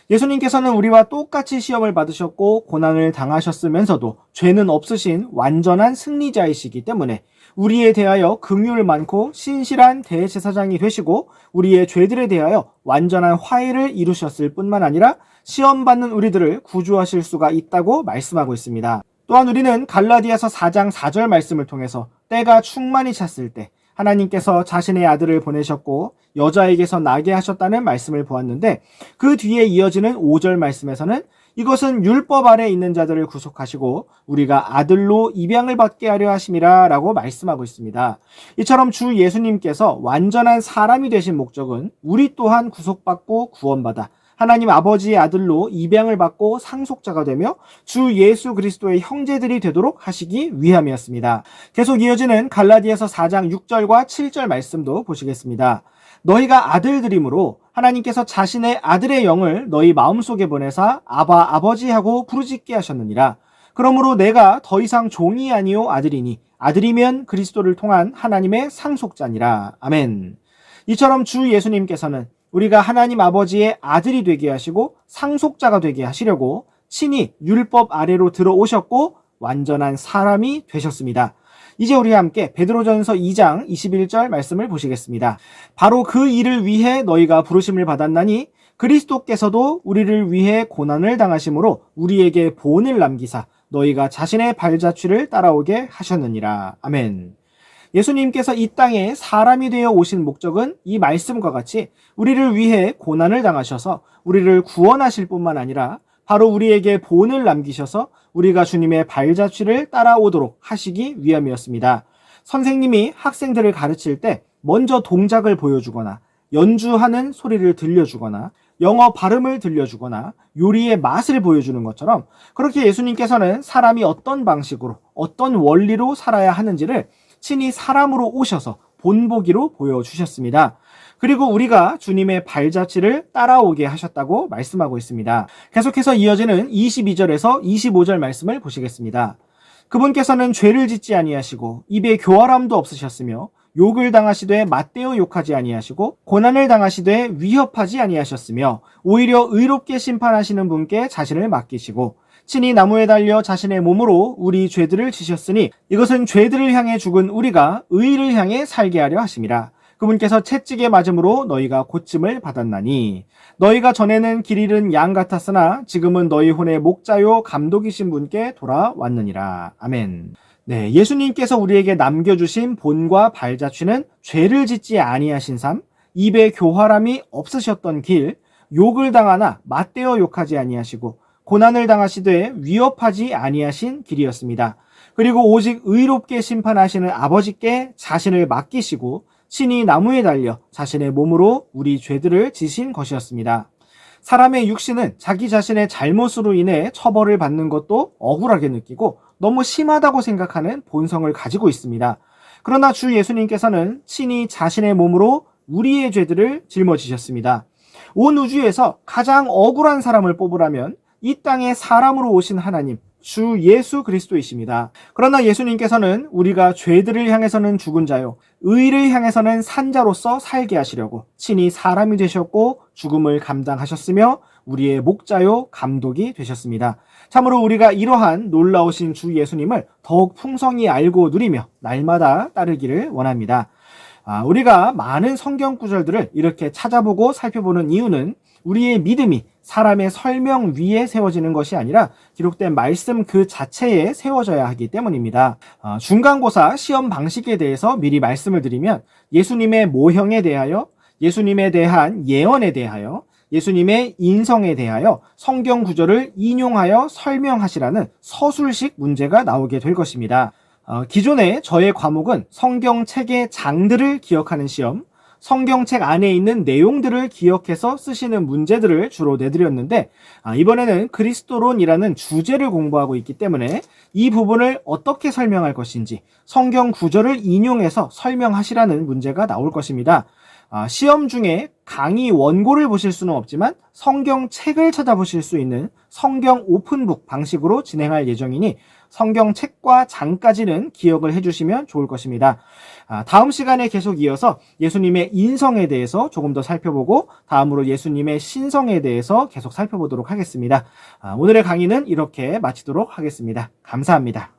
예수님께서는 우리와 똑같이 시험을 받으셨고 고난을 당하셨으면서도 죄는 없으신 완전한 승리자이시기 때문에 우리에 대하여 긍휼 많고 신실한 대제사장이 되시고 우리의 죄들에 대하여 완전한 화해를 이루셨을 뿐만 아니라 시험받는 우리들을 구주하실 수가 있다고 말씀하고 있습니다. 또한 우리는 갈라디아서 4장 4절 말씀을 통해서 때가 충만히 찼을 때 하나님께서 자신의 아들을 보내셨고 여자에게서 나게 하셨다는 말씀을 보았는데 그 뒤에 이어지는 5절 말씀에서는 이것은 율법 아래 있는 자들을 구속하시고 우리가 아들로 입양을 받게 하려 하심이라 라고 말씀하고 있습니다. 이처럼 주 예수님께서 완전한 사람이 되신 목적은 우리 또한 구속받고 구원받아 하나님 아버지의 아들로 입양을 받고 상속자가 되며 주 예수 그리스도의 형제들이 되도록 하시기 위함이었습니다. 계속 이어지는 갈라디아서 4장 6절과 7절 말씀도 보시겠습니다. 너희가 아들들이므로 하나님께서 자신의 아들의 영을 너희 마음속에 보내사 아바 아버지 하고 부르짖게 하셨느니라. 그러므로 내가 더 이상 종이 아니요 아들이니 아들이면 그리스도를 통한 하나님의 상속자니라. 아멘. 이처럼 주 예수님께서는 우리가 하나님 아버지의 아들이 되게 하시고 상속자가 되게 하시려고 친히 율법 아래로 들어오셨고 완전한 사람이 되셨습니다. 이제 우리와 함께 베드로전서 2장 21절 말씀을 보시겠습니다. 바로 그 일을 위해 너희가 부르심을 받았나니 그리스도께서도 우리를 위해 고난을 당하심으로 우리에게 본을 남기사 너희가 자신의 발자취를 따라오게 하셨느니라. 아멘. 예수님께서 이 땅에 사람이 되어 오신 목적은 이 말씀과 같이 우리를 위해 고난을 당하셔서 우리를 구원하실 뿐만 아니라 바로 우리에게 본을 남기셔서 우리가 주님의 발자취를 따라오도록 하시기 위함이었습니다. 선생님이 학생들을 가르칠 때 먼저 동작을 보여주거나 연주하는 소리를 들려주거나 영어 발음을 들려주거나 요리의 맛을 보여주는 것처럼 그렇게 예수님께서는 사람이 어떤 방식으로 어떤 원리로 살아야 하는지를 친히 사람으로 오셔서 본보기로 보여주셨습니다. 그리고 우리가 주님의 발자취를 따라오게 하셨다고 말씀하고 있습니다. 계속해서 이어지는 22절에서 25절 말씀을 보시겠습니다. 그분께서는 죄를 짓지 아니하시고 입에 교활함도 없으셨으며 욕을 당하시되 맞대어 욕하지 아니하시고 고난을 당하시되 위협하지 아니하셨으며 오히려 의롭게 심판하시는 분께 자신을 맡기시고 친히 나무에 달려 자신의 몸으로 우리 죄들을 지셨으니 이것은 죄들을 향해 죽은 우리가 의를 향해 살게 하려 하심이라. 그분께서 채찍에 맞음으로 너희가 고침을 받았나니 너희가 전에는 길 잃은 양 같았으나 지금은 너희 혼의 목자요 감독이신 분께 돌아왔느니라. 아멘. 네, 예수님께서 우리에게 남겨주신 본과 발자취는 죄를 짓지 아니하신 삶, 입에 교활함이 없으셨던 길, 욕을 당하나 맞대어 욕하지 아니하시고 고난을 당하시되 위협하지 아니하신 길이었습니다. 그리고 오직 의롭게 심판하시는 아버지께 자신을 맡기시고 친히 나무에 달려 자신의 몸으로 우리 죄들을 지신 것이었습니다. 사람의 육신은 자기 자신의 잘못으로 인해 처벌을 받는 것도 억울하게 느끼고 너무 심하다고 생각하는 본성을 가지고 있습니다. 그러나 주 예수님께서는 친히 자신의 몸으로 우리의 죄들을 짊어지셨습니다. 온 우주에서 가장 억울한 사람을 뽑으라면 이 땅에 사람으로 오신 하나님, 주 예수 그리스도이십니다. 그러나 예수님께서는 우리가 죄들을 향해서는 죽은 자요, 의를 향해서는 산 자로서 살게 하시려고 친히 사람이 되셨고 죽음을 감당하셨으며 우리의 목자요 감독이 되셨습니다. 참으로 우리가 이러한 놀라우신 주 예수님을 더욱 풍성히 알고 누리며 날마다 따르기를 원합니다. 우리가 많은 성경 구절들을 이렇게 찾아보고 살펴보는 이유는 우리의 믿음이 사람의 설명 위에 세워지는 것이 아니라 기록된 말씀 그 자체에 세워져야 하기 때문입니다. 중간고사 시험 방식에 대해서 미리 말씀을 드리면 예수님의 모형에 대하여, 예수님에 대한 예언에 대하여, 예수님의 인성에 대하여 성경 구절을 인용하여 설명하시라는 서술식 문제가 나오게 될 것입니다. 기존에 저의 과목은 성경책의 장들을 기억하는 시험, 성경책 안에 있는 내용들을 기억해서 쓰시는 문제들을 주로 내드렸는데 이번에는 그리스도론이라는 주제를 공부하고 있기 때문에 이 부분을 어떻게 설명할 것인지 성경 구절을 인용해서 설명하시라는 문제가 나올 것입니다. 시험 중에 강의 원고를 보실 수는 없지만 성경책을 찾아보실 수 있는 성경 오픈북 방식으로 진행할 예정이니 성경책과 장까지는 기억을 해주시면 좋을 것입니다. 다음 시간에 계속 이어서 예수님의 인성에 대해서 조금 더 살펴보고 다음으로 예수님의 신성에 대해서 계속 살펴보도록 하겠습니다. 오늘의 강의는 이렇게 마치도록 하겠습니다. 감사합니다.